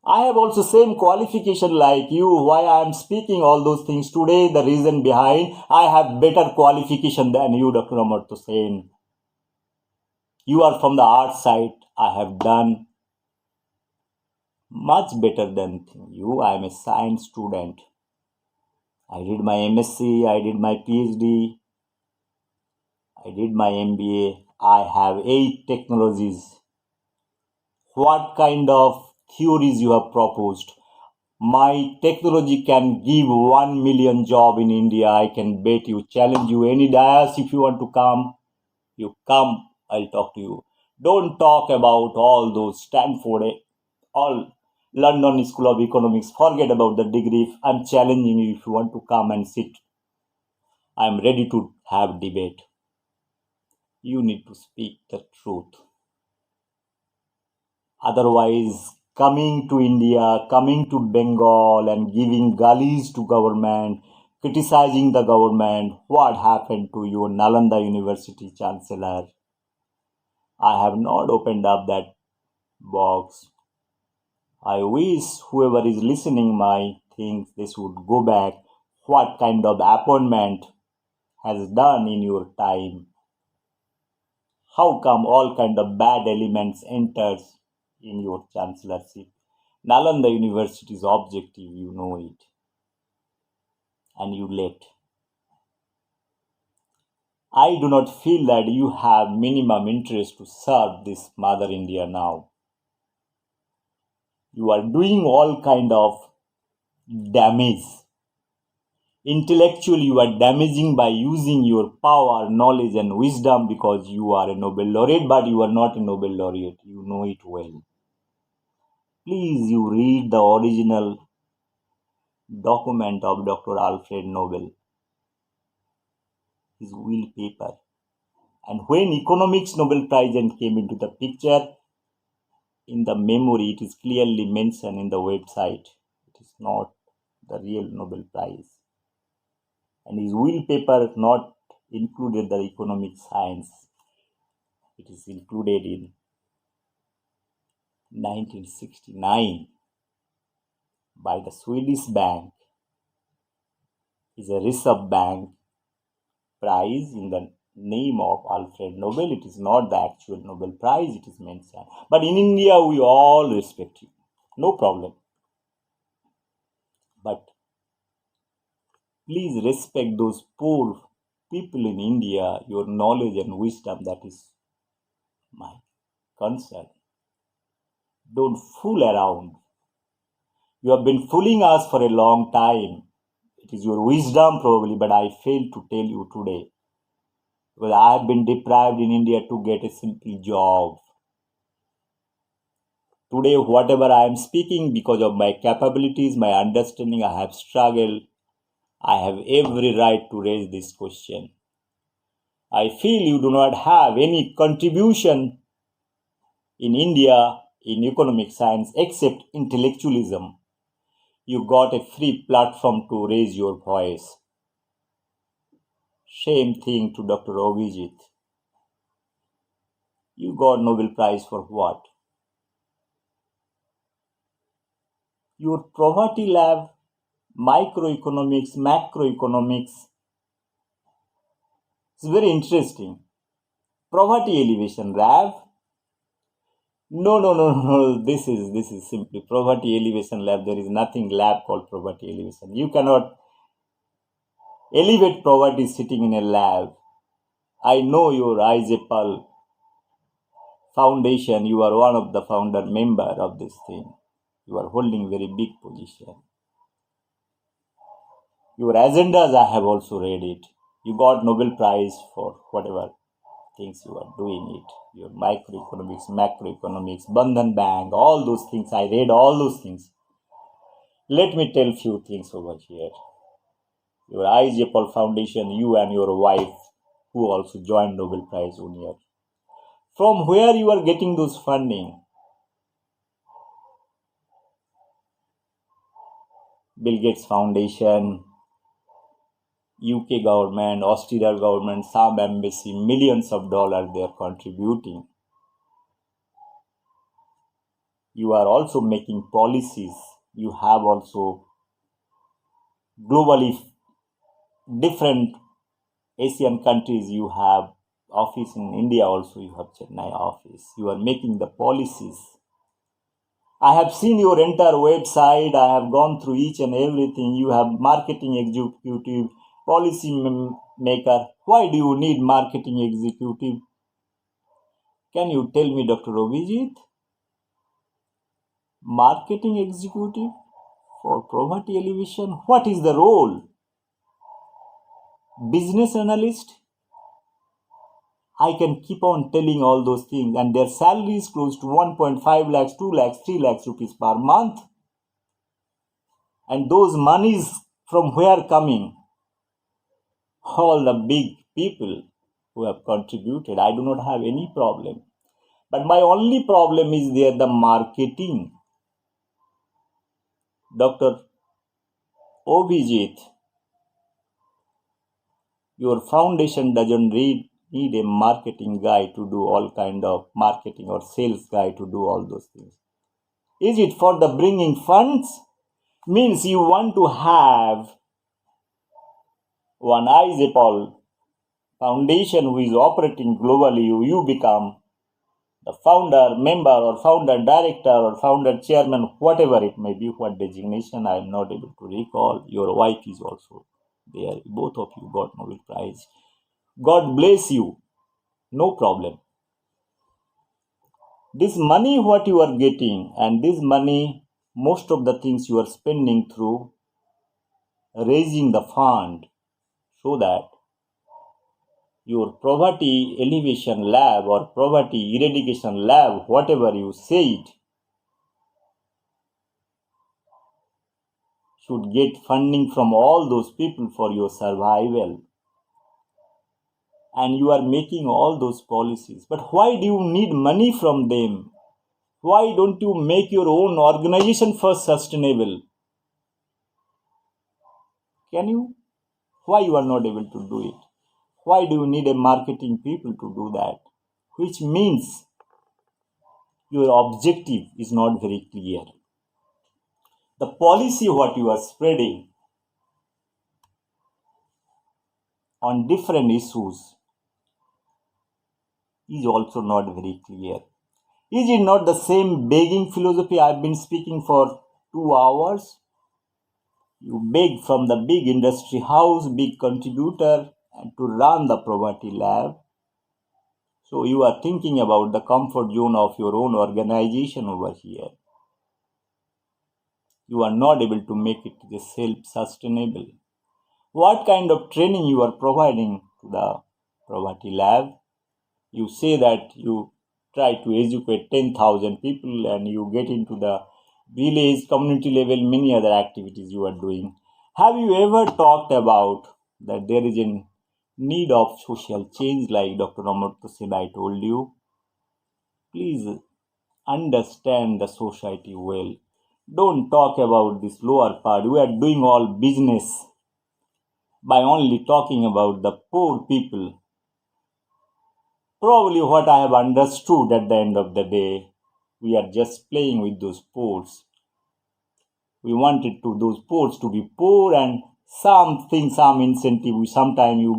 I have also same qualification like you. Why I am speaking all those things today, the reason behind, I have better qualification than you, Dr. Amartya Sen. You are from the art side. I have done much better than you. I am a science student. I did my MSc, I did my PhD, I did my MBA. I have 8 technologies. What kind of theories you have proposed? My technology can give 1 million job in India. I can bet you, challenge you any dais if you want to come. You come, I'll talk to you. Don't talk about all those Stanford, all London School of Economics. Forget about the degree. I'm challenging you if you want to come and sit. I'm ready to have debate. You need to speak the truth. Otherwise, coming to India, coming to Bengal and giving gullies to government, criticizing the government, what happened to your Nalanda University Chancellor? I have not opened up that box. I wish whoever is listening my thinks this would go back. What kind of appointment has done in your time? How come all kind of bad elements enters in your chancellorship? Nalanda University is objective, you know it, and you let. I do not feel that you have minimum interest to serve this Mother India now. You are doing all kind of damage. Intellectually, you are damaging by using your power, knowledge, and wisdom because you are a Nobel laureate, but you are not a Nobel laureate. You know it well. Please, you read the original document of Dr. Alfred Nobel, his will paper. And when economics Nobel Prize came into the picture, in the memory, it is clearly mentioned in the website. It is not the real Nobel Prize. And his will paper not included the economic science. It is included in 1969 by the Swedish bank. Is a Reserve Bank prize in the name of Alfred Nobel. It is not the actual Nobel Prize, it is mentioned. But in India, we all respect you. No problem. But please respect those poor people in India, your knowledge and wisdom. That is my concern. Don't fool around. You have been fooling us for a long time. It is your wisdom probably, but I failed to tell you today. Because I have been deprived in India to get a simple job. Today, whatever I am speaking, because of my capabilities, my understanding, I have struggled. I have every right to raise this question. I feel you do not have any contribution in India in economic science except intellectualism. You got a free platform to raise your voice. Same thing to Dr. Abhijit. You got Nobel Prize for what? Your poverty lab, microeconomics, macroeconomics. It's very interesting. Poverty elevation lab. No. This is simply poverty elevation lab. There is nothing lab called poverty elevation. You cannot elevate poverty sitting in a lab. I know your IJPAL foundation. You are one of the founder member of this thing. You are holding very big position. Your agendas, I have also read it. You got Nobel Prize for whatever things you are doing it. Your microeconomics, macroeconomics, Bandhan Bank, all those things. I read all those things. Let me tell few things over here. Your IJPAL Foundation, you and your wife, who also joined Nobel Prize winner. From where you are getting those funding? Bill Gates Foundation, UK government, Australia government, some embassy, millions of dollars they are contributing. You are also making policies. You have also globally different Asian countries. You have office in India also. You have Chennai office. You are making the policies. I have seen your entire website. I have gone through each and everything. You have marketing executive, policy maker. Why do you need marketing executive? Can you tell me, Dr. Abhijit? Marketing executive for poverty alleviation? What is the role? Business analyst? I can keep on telling all those things, and their salary is close to 1.5 lakhs, 2 lakhs, 3 lakhs rupees per month. And those monies from where coming? All the big people who have contributed. I do not have any problem. But my only problem is there the marketing. Dr. Obhijit, your foundation doesn't need a marketing guy to do all kind of marketing or sales guy to do all those things. Is it for the bringing funds? Means you want to have one ISAPOL foundation who is operating globally, you become the founder, member, or founder director, or founder chairman, whatever it may be, what designation I am not able to recall. Your wife is also there. Both of you got Nobel Prize. God bless you. No problem. This money, what you are getting, and this money, most of the things you are spending through raising the fund so that your poverty elevation lab or poverty eradication lab, whatever you say it, should get funding from all those people for your survival. And you are making all those policies. But why do you need money from them? Why don't you make your own organization first sustainable? Can you? Why you are not able to do it? Why do you need a marketing people to do that? Which means your objective is not very clear. The policy what you are spreading on different issues is also not very clear. Is it not the same begging philosophy I've been speaking for 2 hours? You beg from the big industry house, big contributor, and to run the poverty lab. So you are thinking about the comfort zone of your own organization over here. You are not able to make it self-sustainable. What kind of training you are providing to the poverty lab? You say that you try to educate 10,000 people and you get into the village, community level, many other activities you are doing. Have you ever talked about that there is a need of social change like Dr. Amartya Sen I told you? Please understand the society well. Don't talk about this lower part. We are doing all business by only talking about the poor people. Probably what I have understood at the end of the day, we are just playing with those poors. We wanted to those poors to be poor and something, some incentive. Sometime you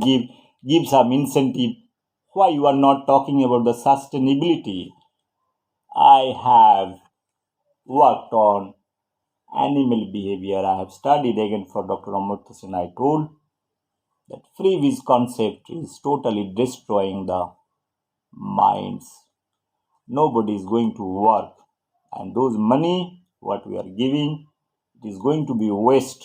give some incentive. Why you are not talking about the sustainability? I have worked on animal behavior. I have studied again for Dr. Amartya Sen. I told that free will concept is totally destroying the minds. Nobody is going to work, and those money what we are giving, it is going to be waste.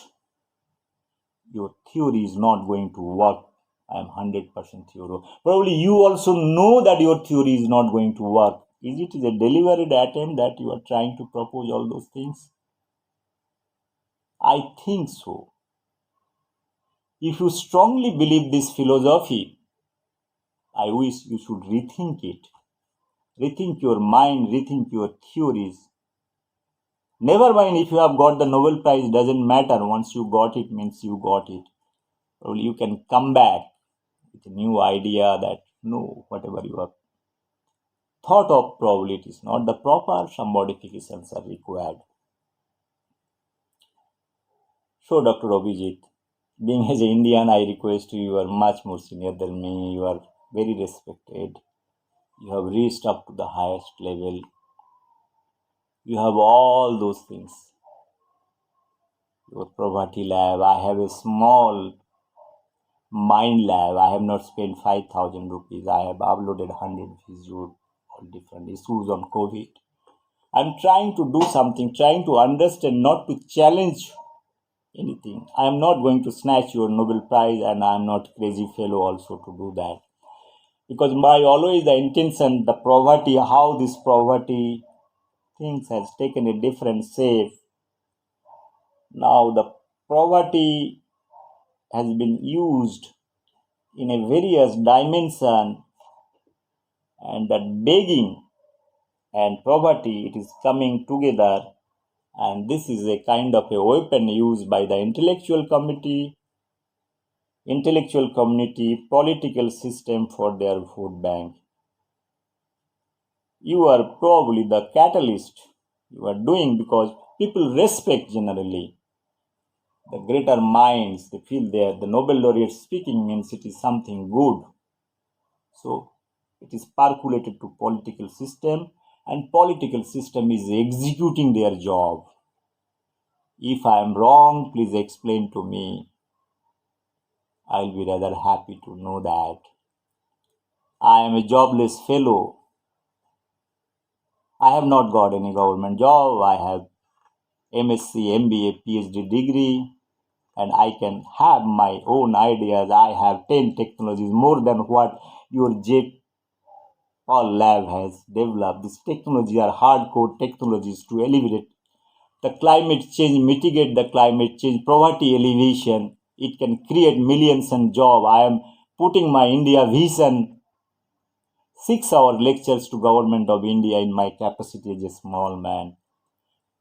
Your theory is not going to work. I am 100% sure. Probably you also know that your theory is not going to work. Is it a deliberate attempt that you are trying to propose all those things? I think so. If you strongly believe this philosophy, I wish you should rethink it. Rethink your mind, rethink your theories. Never mind if you have got the Nobel Prize, doesn't matter. Once you got it means you got it. Probably you can come back with a new idea that no, whatever you have thought of, probably it is not the proper, some modifications are required. So Dr. Abhijit, being as an Indian, I request you, you are much more senior than me, you are very respected. You have reached up to the highest level. You have all those things. Your poverty lab, I have a small MindLab. I have not spent 5,000 rupees. I have uploaded 100 videos on different issues on COVID. I'm trying to do something, trying to understand, not to challenge anything. I am not going to snatch your Nobel Prize, and I am not crazy fellow also to do that. Because my always the intention, the poverty, how this poverty things has taken a different shape. Now the poverty has been used in a various dimension, and that begging and poverty, it is coming together, and this is a kind of a weapon used by the intellectual community, political system for their food bank. You are probably the catalyst you are doing because people respect generally the greater minds. They feel the Nobel laureate speaking means it is something good. So it is percolated to political system, and political system is executing their job. If I am wrong, please explain to me. I'll be rather happy to know that. I am a jobless fellow. I have not got any government job. I have MSc, MBA, PhD degree, and I can have my own ideas. I have 10 technologies, more than what your J. Paul lab has developed. These technologies are hardcore technologies to alleviate the climate change, mitigate the climate change, poverty alleviation. It can create millions and job. I am putting my India vision 6-hour lectures to government of India in my capacity as a small man.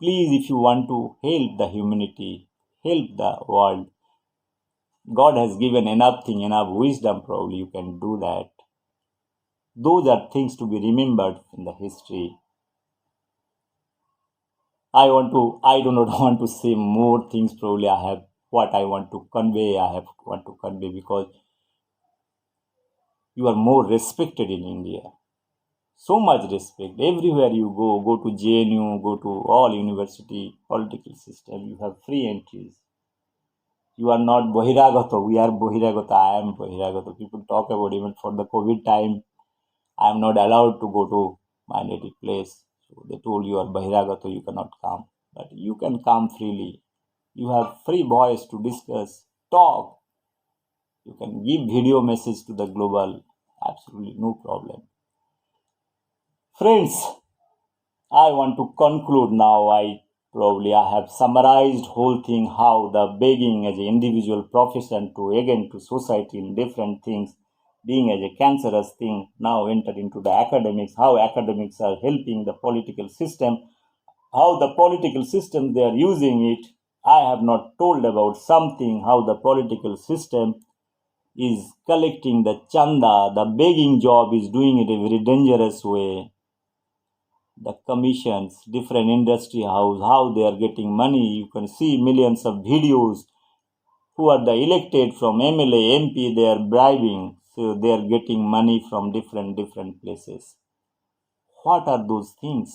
Please, if you want to help the humanity, help the world, God has given enough thing, enough wisdom, probably you can do that. Those are things to be remembered in the history. I do not want to say more things. Probably I have what I want to convey. Want to convey because you are more respected in India. So much respect. Everywhere you go to JNU, go to all university, political system, you have free entries. You are not Bohiragato. We are Bohiragato. I am Bohiragato. People talk about even for the COVID time, I am not allowed to go to my native place. So they told you are Bahiragato, you cannot come. But you can come freely. You have free voice to discuss, talk. You can give video message to the global. Absolutely no problem. Friends, I want to conclude now. I have summarized whole thing how the begging as an individual profession to again to society in different things being as a cancerous thing now enter into the academics, how academics are helping the political system, how the political system they are using it. I have not told about something how the political system is collecting the chanda, the begging job is doing it a very dangerous way. The commissions, different industry house, how they are getting money. You can see millions of videos who are the elected from MLA, MP, they are bribing. So they are getting money from different places. What are those things?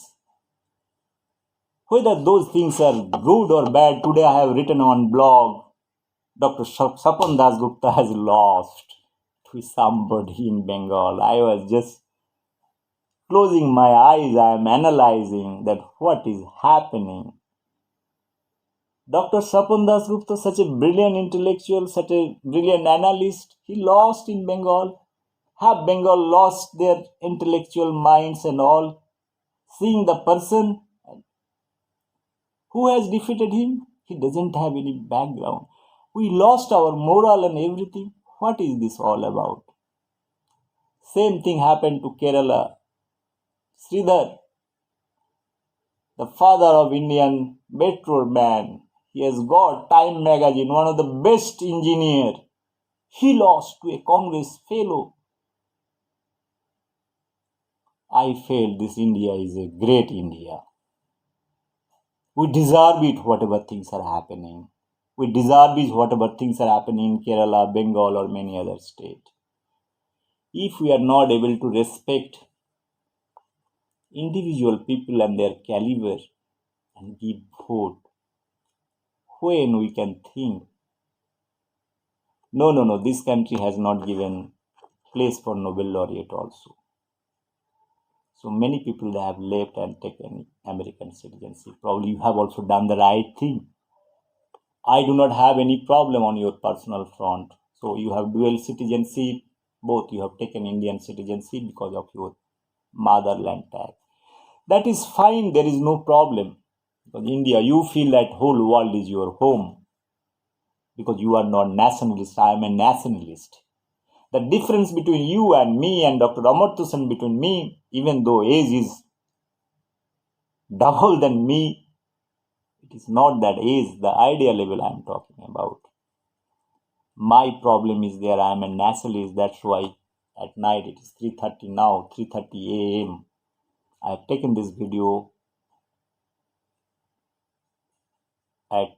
Whether those things are good or bad, today I have written on blog, Dr. Sapan Das Gupta has lost to somebody in Bengal. I was just closing my eyes, I am analyzing that what is happening. Dr. Sapan Das Gupta, such a brilliant intellectual, such a brilliant analyst, he lost in Bengal. Have Bengal lost their intellectual minds and all? Seeing the person who has defeated him, he doesn't have any background. We lost our moral and everything. What is this all about? Same thing happened to Kerala. Sridhar, the father of Indian metro man, he has got Time magazine, one of the best engineer. He lost to a Congress fellow. I feel this India is a great India. We deserve it, whatever things are happening. We deserve it, whatever things are happening in Kerala, Bengal, or many other states. If we are not able to respect individual people and their caliber and give vote, when we can think, no, this country has not given place for Nobel laureate also. So many people they have left and taken American citizenship. Probably you have also done the right thing. I do not have any problem on your personal front. So you have dual citizenship, both you have taken Indian citizenship because of your motherland tag. That is fine, there is no problem. Because India, you feel that whole world is your home. Because you are not nationalist, I am a nationalist. The difference between you and me and Dr. Amartya Sen between me, even though age is double than me. It is not that age, the idea level I am talking about. My problem is there. I am a nationalist. That's why at night it is 3:30 now, 3:30 a.m. I have taken this video at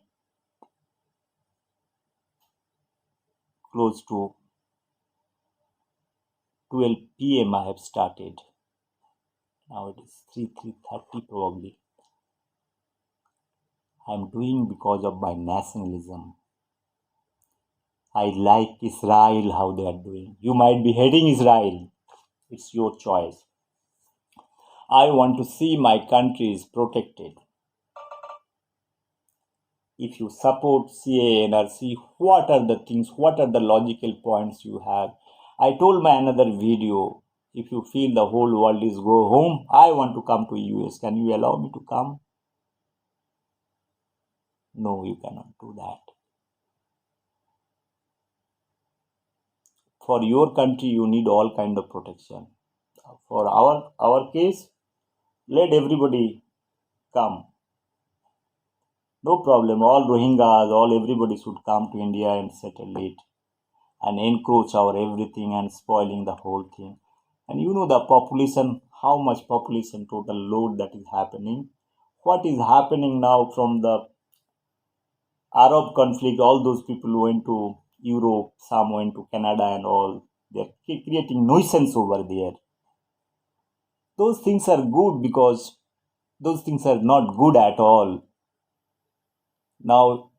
close to 12 p.m. I have started. Now it is 3:30 probably. I am doing because of my nationalism. I like Israel, how they are doing. You might be hating Israel. It's your choice. I want to see my country is protected. If you support CA, NRC, what are the things, what are the logical points you have? I told my another video, if you feel the whole world is go home, I want to come to US. Can you allow me to come? No, you cannot do that. For your country, you need all kind of protection. For our case, let everybody come. No problem. All Rohingyas, all everybody should come to India and settle it and encroach our everything and spoiling the whole thing. And you know the population, how much population total load that is happening. What is happening now from the Arab conflict? All those people went to Europe, some went to Canada and all. They're creating nuisance over there. Those things are good because those things are not good at all. Now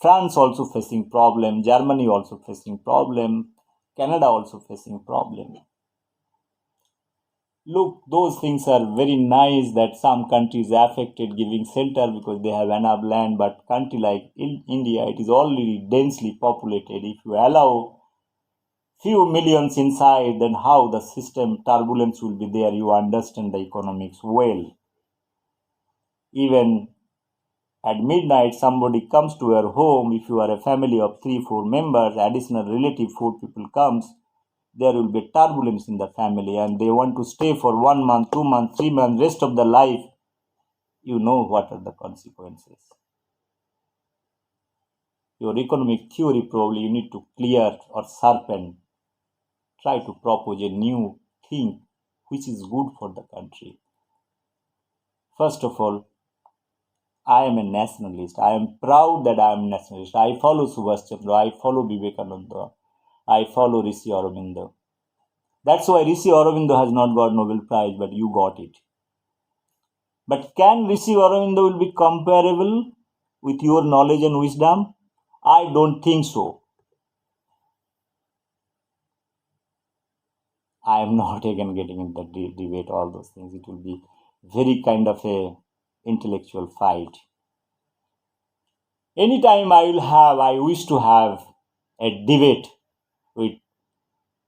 France also facing problem, Germany also facing problem, Canada also facing problem. Look, those things are very nice that some countries affected giving shelter because they have enough land, but country like India, it is already densely populated. If you allow few millions inside, then how the system turbulence will be there. You understand the economics well. Even at midnight, somebody comes to your home. If you are a family of 3-4 members, additional relative 4 people comes, there will be turbulence in the family and they want to stay for 1 month, 2 months, 3 months, rest of the life. You know what are the consequences. Your economic theory probably you need to clear or sharpen. Try to propose a new thing which is good for the country. First of all, I am a nationalist. I am proud that I am a nationalist. I follow Subhash Chandra. I follow Vivekananda. I follow Rishi Aurobindo. That's why Rishi Aurobindo has not got Nobel Prize, but you got it. But can Rishi Aurobindo will be comparable with your knowledge and wisdom? I don't think so. I am not again getting in the debate, all those things. It will be very kind of a intellectual fight. Anytime I wish to have a debate with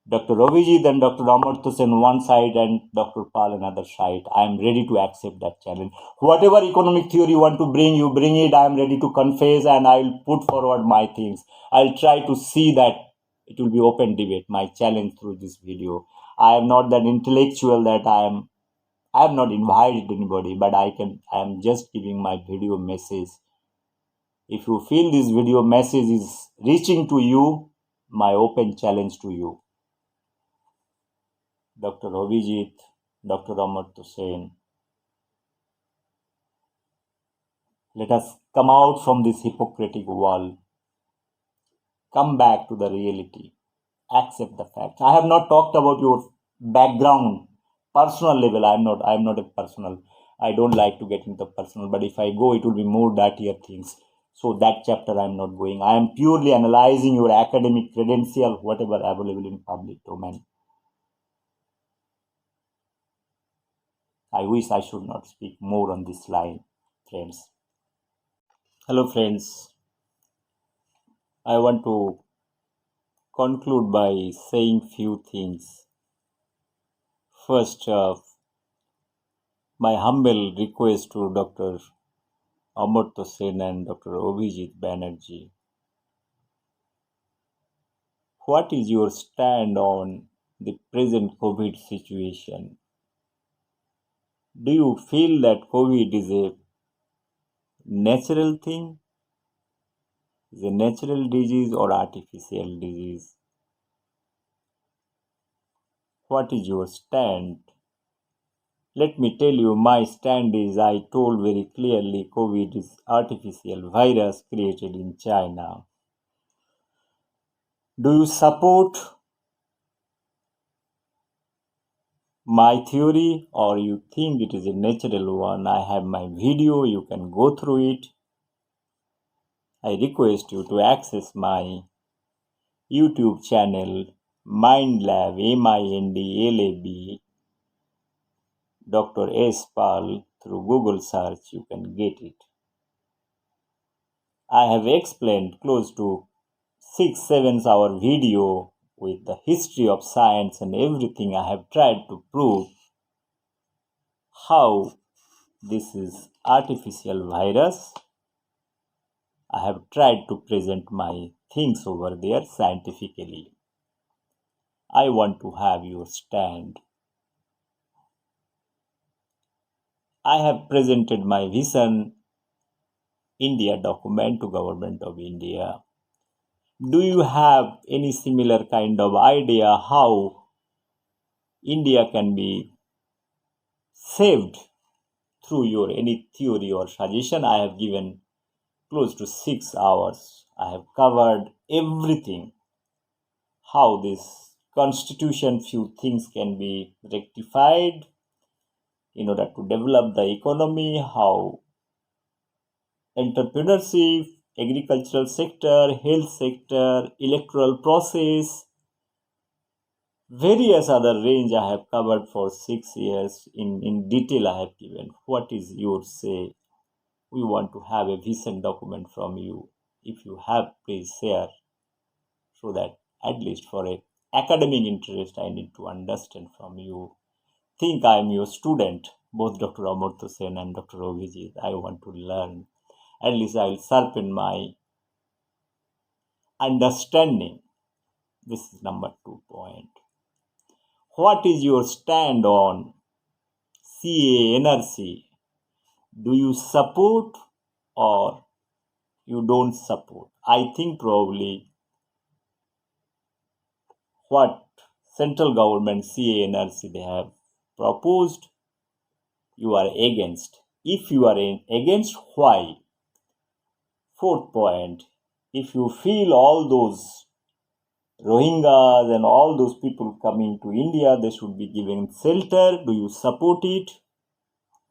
Dr. Ravijit and Dr. Amartya Sen one side and Dr. Pal another side. I am ready to accept that challenge. Whatever economic theory you want to bring, you bring it. I am ready to confess and I will put forward my things. I'll try to see that it will be open debate, my challenge through this video. I am not that intellectual that I have not invited anybody, but I am just giving my video message. If you feel this video message is reaching to you, my open challenge to you. Dr. Abhijit, Dr. Amartya Sen. Let us come out from this Hippocratic wall. Come back to the reality. Accept the facts. I have not talked about your background, personal level. I am not a personal. I don't like to get into personal, but if I go, it will be more dirtier things. So that chapter I am not going. I am purely analyzing your academic credential, whatever available in public domain. I wish I should not speak more on this line, friends. Hello, friends. I want to conclude by saying few things. First, my humble request to Dr. Amartya Sen and Dr. Abhijit Banerjee. What is your stand on the present COVID situation? Do you feel that COVID is a natural thing, is a natural disease or artificial disease? What is your stand? Let me tell you, my stand is I told very clearly COVID is artificial virus created in China. Do you support my theory or you think it is a natural one? I have my video, you can go through it. I request you to access my YouTube channel MindLab, MindLab, Dr. S. Pal. Through Google search, you can get it. I have explained close to 6-7 hour video with the history of science and everything. I have tried to prove how this is artificial virus. I have tried to present my things over there scientifically. I want to have your stand. I have presented my Vision India document to Government of India. Do you have any similar kind of idea how India can be saved through your any theory or suggestion? I have given close to 6 hours. I have covered everything. How this constitution few things can be rectified in order to develop the economy, how entrepreneurship, agricultural sector, health sector, electoral process, various other range I have covered for 6 years in detail I have given. What is your say? We want to have a vision document from you. If you have, please share so that at least for a academic interest I need to understand from you. Think I am your student, both Dr. Amartya Sen and Dr. Abhijit. I want to learn. At least I will sharpen my understanding. This is number 2 point. What is your stand on CA NRC? Do you support or you don't support? I think probably what central government CA NRC they have proposed, you are against. If you are against, why? 4th point, if you feel all those Rohingyas and all those people coming to India, they should be given shelter. Do you support it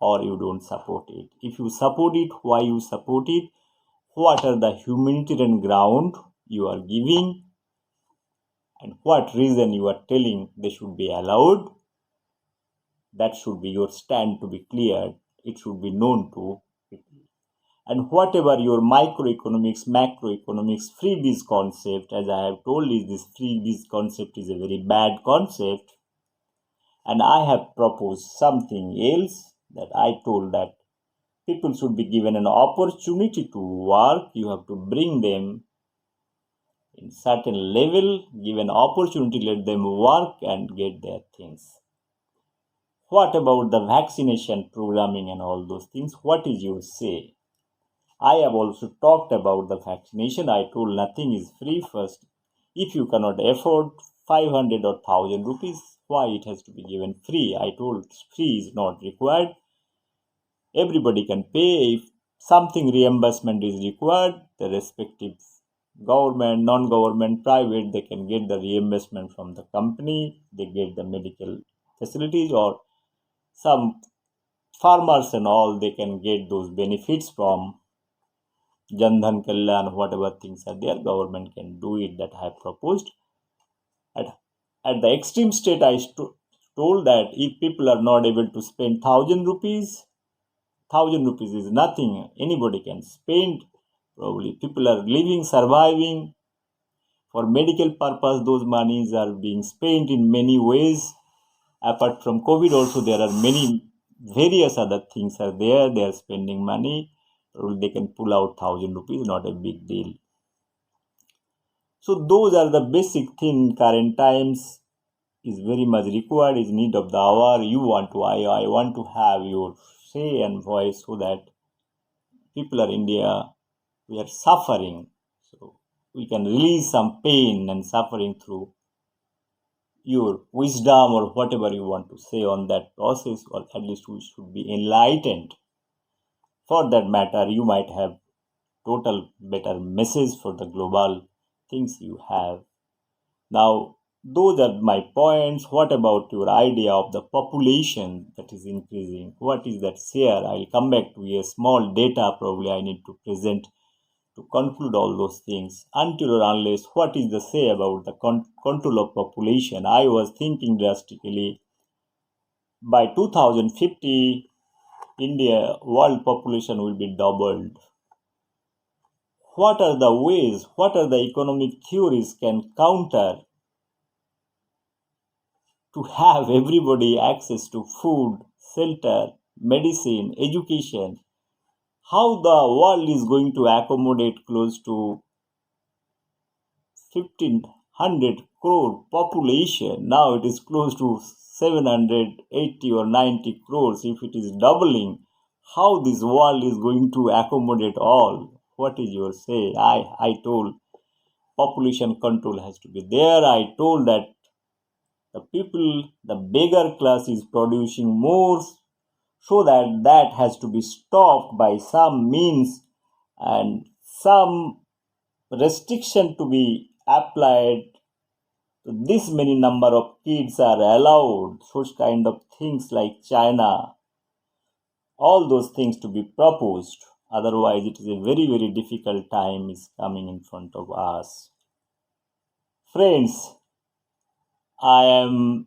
or you don't support it? If you support it, why you support it? What are the humanitarian ground you are giving? And what reason you are telling they should be allowed? That should be your stand to be cleared. It should be known to people. And whatever your microeconomics, macroeconomics, freebies concept, as I have told you, this freebies concept is a very bad concept. And I have proposed something else that I told that people should be given an opportunity to work. You have to bring them in certain level, give an opportunity, let them work and get their things. What about the vaccination programming and all those things? What is your say? I have also talked about the vaccination. I told nothing is free first. If you cannot afford 500 or 1000 rupees, why it has to be given free? I told free is not required. Everybody can pay. If something reimbursement is required, the respective government, non-government, private, they can get the reimbursement from the company. They get the medical facilities, or some farmers and all, they can get those benefits from Jandhan Kalyan, whatever things are there, government can do it. That I have proposed. At the extreme state, I told that if people are not able to spend 1000 rupees, 1000 rupees is nothing. Anybody can spend. Probably people are living, surviving. For medical purpose, those monies are being spent in many ways. Apart from COVID, also there are many various other things are there. They are spending money. Probably they can pull out 1000 rupees, not a big deal. So those are the basic thing. Current times, is very much required, is need of the hour. I want to have your say and voice so that people are India, we are suffering. So we can release some pain and suffering through your wisdom or whatever you want to say on that process, or at least we should be enlightened. For that matter, you might have total better message for the global things you have. Now, those are my points. What about your idea of the population that is increasing? What is that share? I'll come back to a small data probably I need to present to conclude all those things. Until or unless, what is the say about the control of population? I was thinking drastically by 2050, India world population will be doubled. What are the ways, what are the economic theories can counter to have everybody access to food, shelter, medicine, education? How the world is going to accommodate close to 1500 crore population? Now it is close to 780 or 90 crores. If it is doubling, how this world is going to accommodate all? What is your say? I told population control has to be there. I told that the people, the beggar class is producing more, so that has to be stopped by some means and some restriction to be applied. This many number of kids are allowed, such kind of things like China, all those things to be proposed. Otherwise, it is a very, very difficult time is coming in front of us. Friends, I am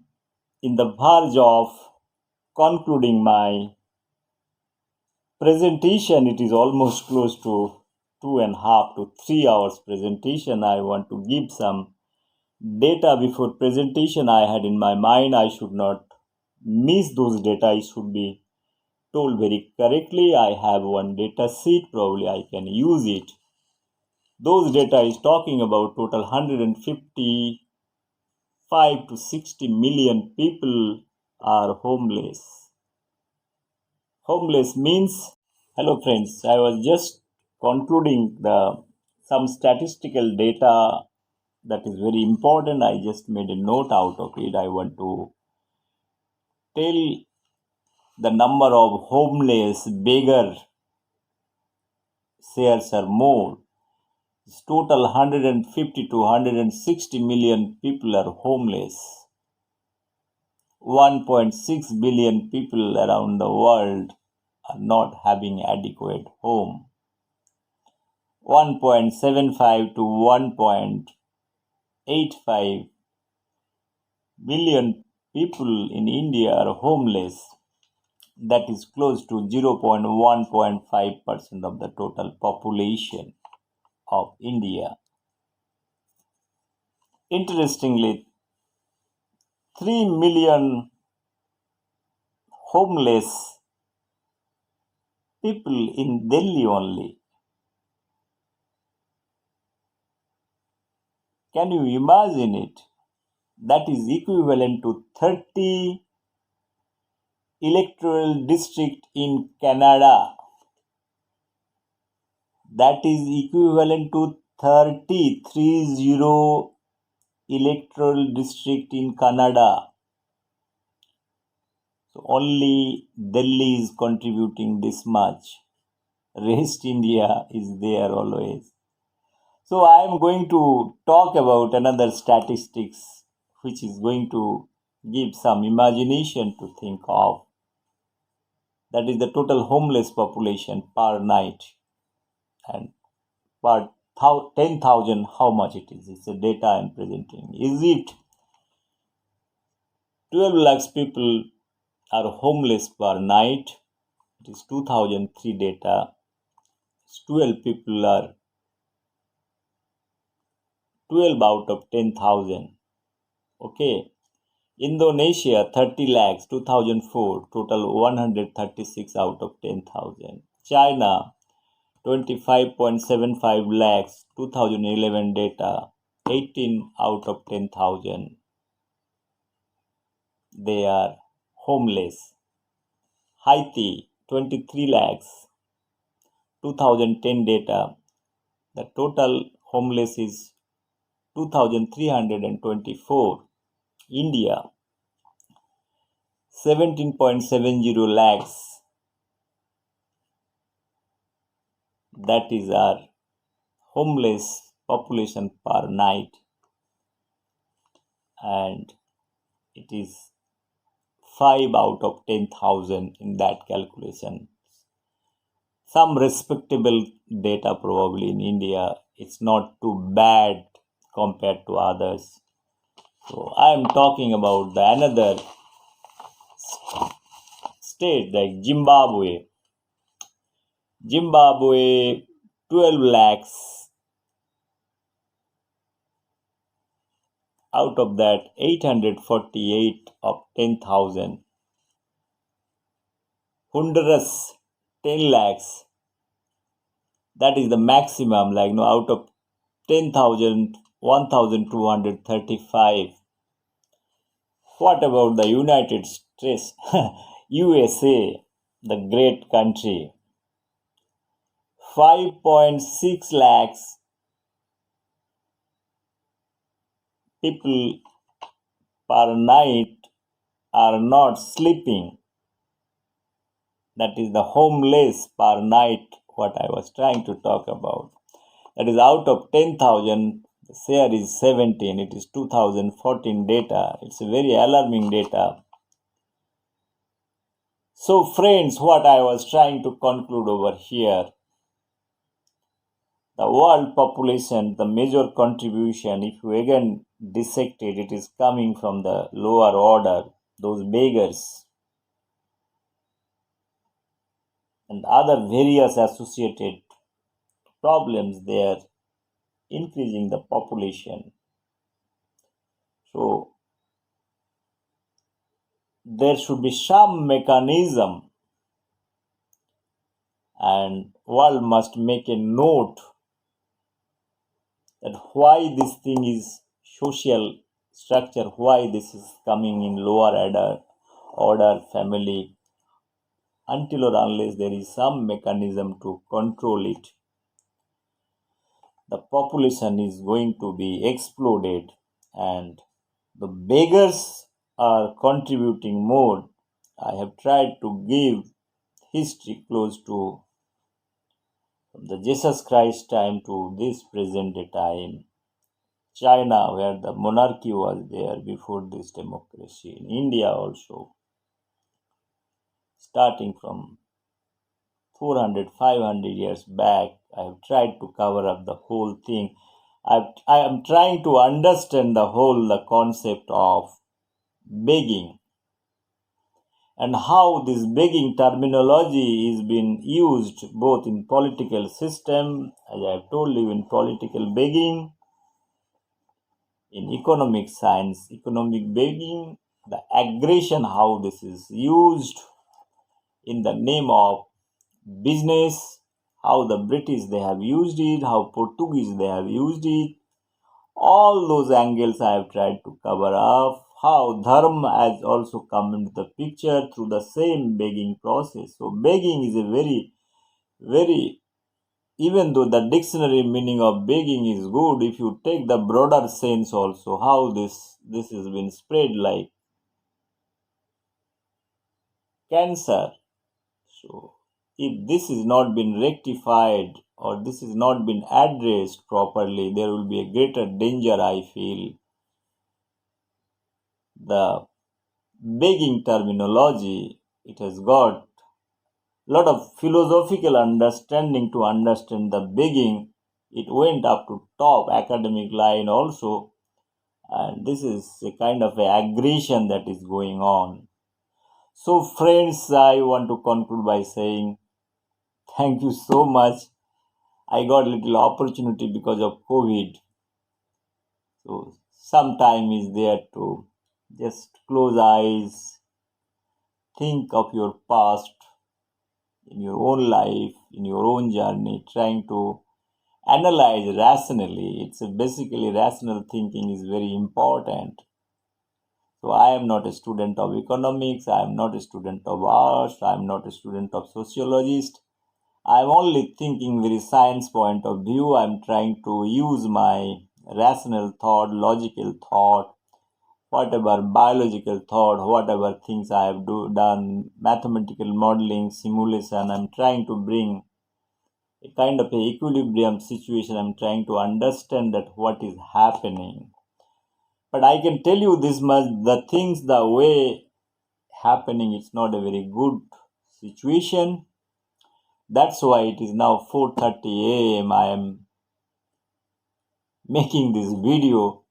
in the verge of concluding my presentation. It is almost close to 2.5 to 3 hours presentation. I want to give some data before presentation I had in my mind. I should not miss those data. It should be told very correctly. I have one data sheet. Probably I can use it. Those data is talking about total 155 to 60 million people are homeless. Homeless means, hello friends, I was just concluding some statistical data that is very important. I just made a note out of it. I want to tell the number of homeless beggar shares are more. It's total 150 to 160 million people are homeless. 1.6 billion people around the world are not having adequate home. 1.75 to 1.85 billion people in India are homeless. That is close to 0.1.5% of the total population of India. Interestingly, 3 million homeless people in Delhi only. Can you imagine it? That is equivalent to 30 electoral district in Canada. That is equivalent to 30 electoral district in Canada. So only Delhi is contributing this much. Rest India is there always. So I am going to talk about another statistics which is going to give some imagination to think of. That is the total homeless population per night, and per 10,000 how much it is. It's the data I am presenting. Egypt, 12 lakhs people are homeless per night. It is 2003 data. 12 people are 12 out of 10,000. Okay. Indonesia, 30 lakhs, 2004, total 136 out of 10,000. China, 25.75 lakhs, 2011 data, 18 out of 10,000. they are homeless. Haiti, 23 lakhs, 2010 data. The total homeless is 2,324. India, 17.70 lakhs. That is our homeless population per night, and it is 5 out of 10,000 in that calculation. Some respectable data probably in India. It's not too bad compared to others. So I am talking about the another state like Zimbabwe. Zimbabwe, 12 lakhs. Out of that, 848 of 10,000. Honduras, 10 lakhs. That is the maximum, like no, out of 10,000, 1,235. What about the United States? USA, the great country. 5.6 lakhs people per night are not sleeping. That is the homeless per night, what I was trying to talk about. That is out of 10,000, the share is 17. It is 2014 data. It's a very alarming data. So friends, what I was trying to conclude over here, the world population, the major contribution, if you again dissect it, it is coming from the lower order, those beggars, and other various associated problems, they are increasing the population. So there should be some mechanism, and world must make a note that why this thing is social structure, why this is coming in lower order family. Until or unless there is some mechanism to control it, the population is going to be exploded, and the beggars are contributing more. I have tried to give history close to the Jesus Christ time to this present day time. China, where the monarchy was there before this democracy. In India also, starting from 400, 500 years back, I have tried to cover up the whole thing. I am trying to understand the concept of begging, and how this begging terminology is being used both in political system, as I have told you, in political begging, in economic science, economic begging, the aggression, how this is used in the name of business, how the British they have used it, how Portuguese they have used it. All those angles I have tried to cover up. How dharma has also come into the picture through the same begging process. So begging is a very, even though the dictionary meaning of begging is good, if you take the broader sense also, how this has been spread like cancer. So if this is not been rectified, or this is not been addressed properly, there will be a greater danger, I feel. The begging terminology, it has got a lot of philosophical understanding to understand the begging. It went up to top academic line also, and this is a kind of a aggression that is going on. So friends, I want to conclude by saying thank you so much. I got a little opportunity because of COVID. So some time is there to just close eyes, think of your past, in your own life, in your own journey, trying to analyze rationally. It's basically rational thinking is very important. So I am not a student of economics, I am not a student of arts, I am not a student of sociologist. I am only thinking very science point of view. I am trying to use my rational thought, logical thought, whatever biological thought, whatever things I have done, mathematical modeling, simulation. I'm trying to bring a kind of a equilibrium situation. I'm trying to understand that what is happening. But I can tell you this much: the things the way happening, it's not a very good situation. That's why it is now 4:30 a.m. I am making this video.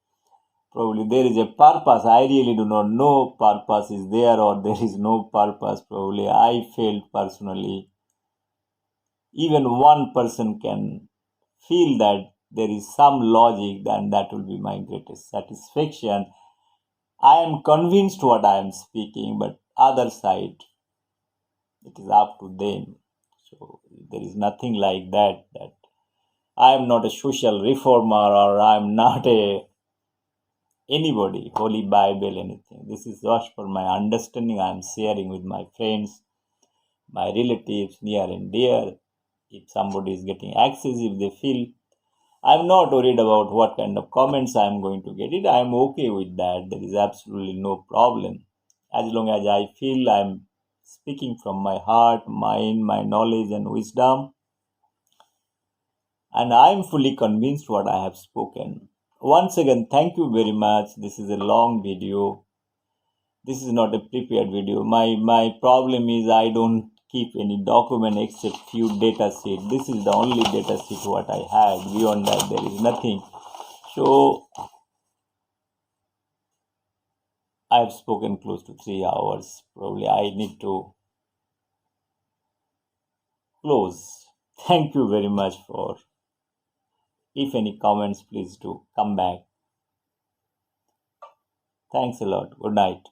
Probably there is a purpose. I really do not know purpose is there or there is no purpose. Probably I felt personally. Even one person can feel that there is some logic, then that will be my greatest satisfaction. I am convinced what I am speaking, but other side, it is up to them. So there is nothing like that. That I am not a social reformer or I am not a anybody, Holy Bible, anything. This is just for my understanding. I am sharing with my friends, my relatives, near and dear. If somebody is getting access, if they feel, I'm not worried about what kind of comments I am going to get it. I am okay with that. There is absolutely no problem. As long as I feel I'm speaking from my heart, mind, my knowledge and wisdom, and I am fully convinced what I have spoken. Once again, thank you very much. This is a long video. This is not a prepared video. My problem is I don't keep any document except few data sheet. This is the only data sheet what I had. Beyond that, there is nothing. So I have spoken close to 3 hours. Probably I need to close. Thank you very much for. If any comments, please do come back. Thanks a lot. Good night.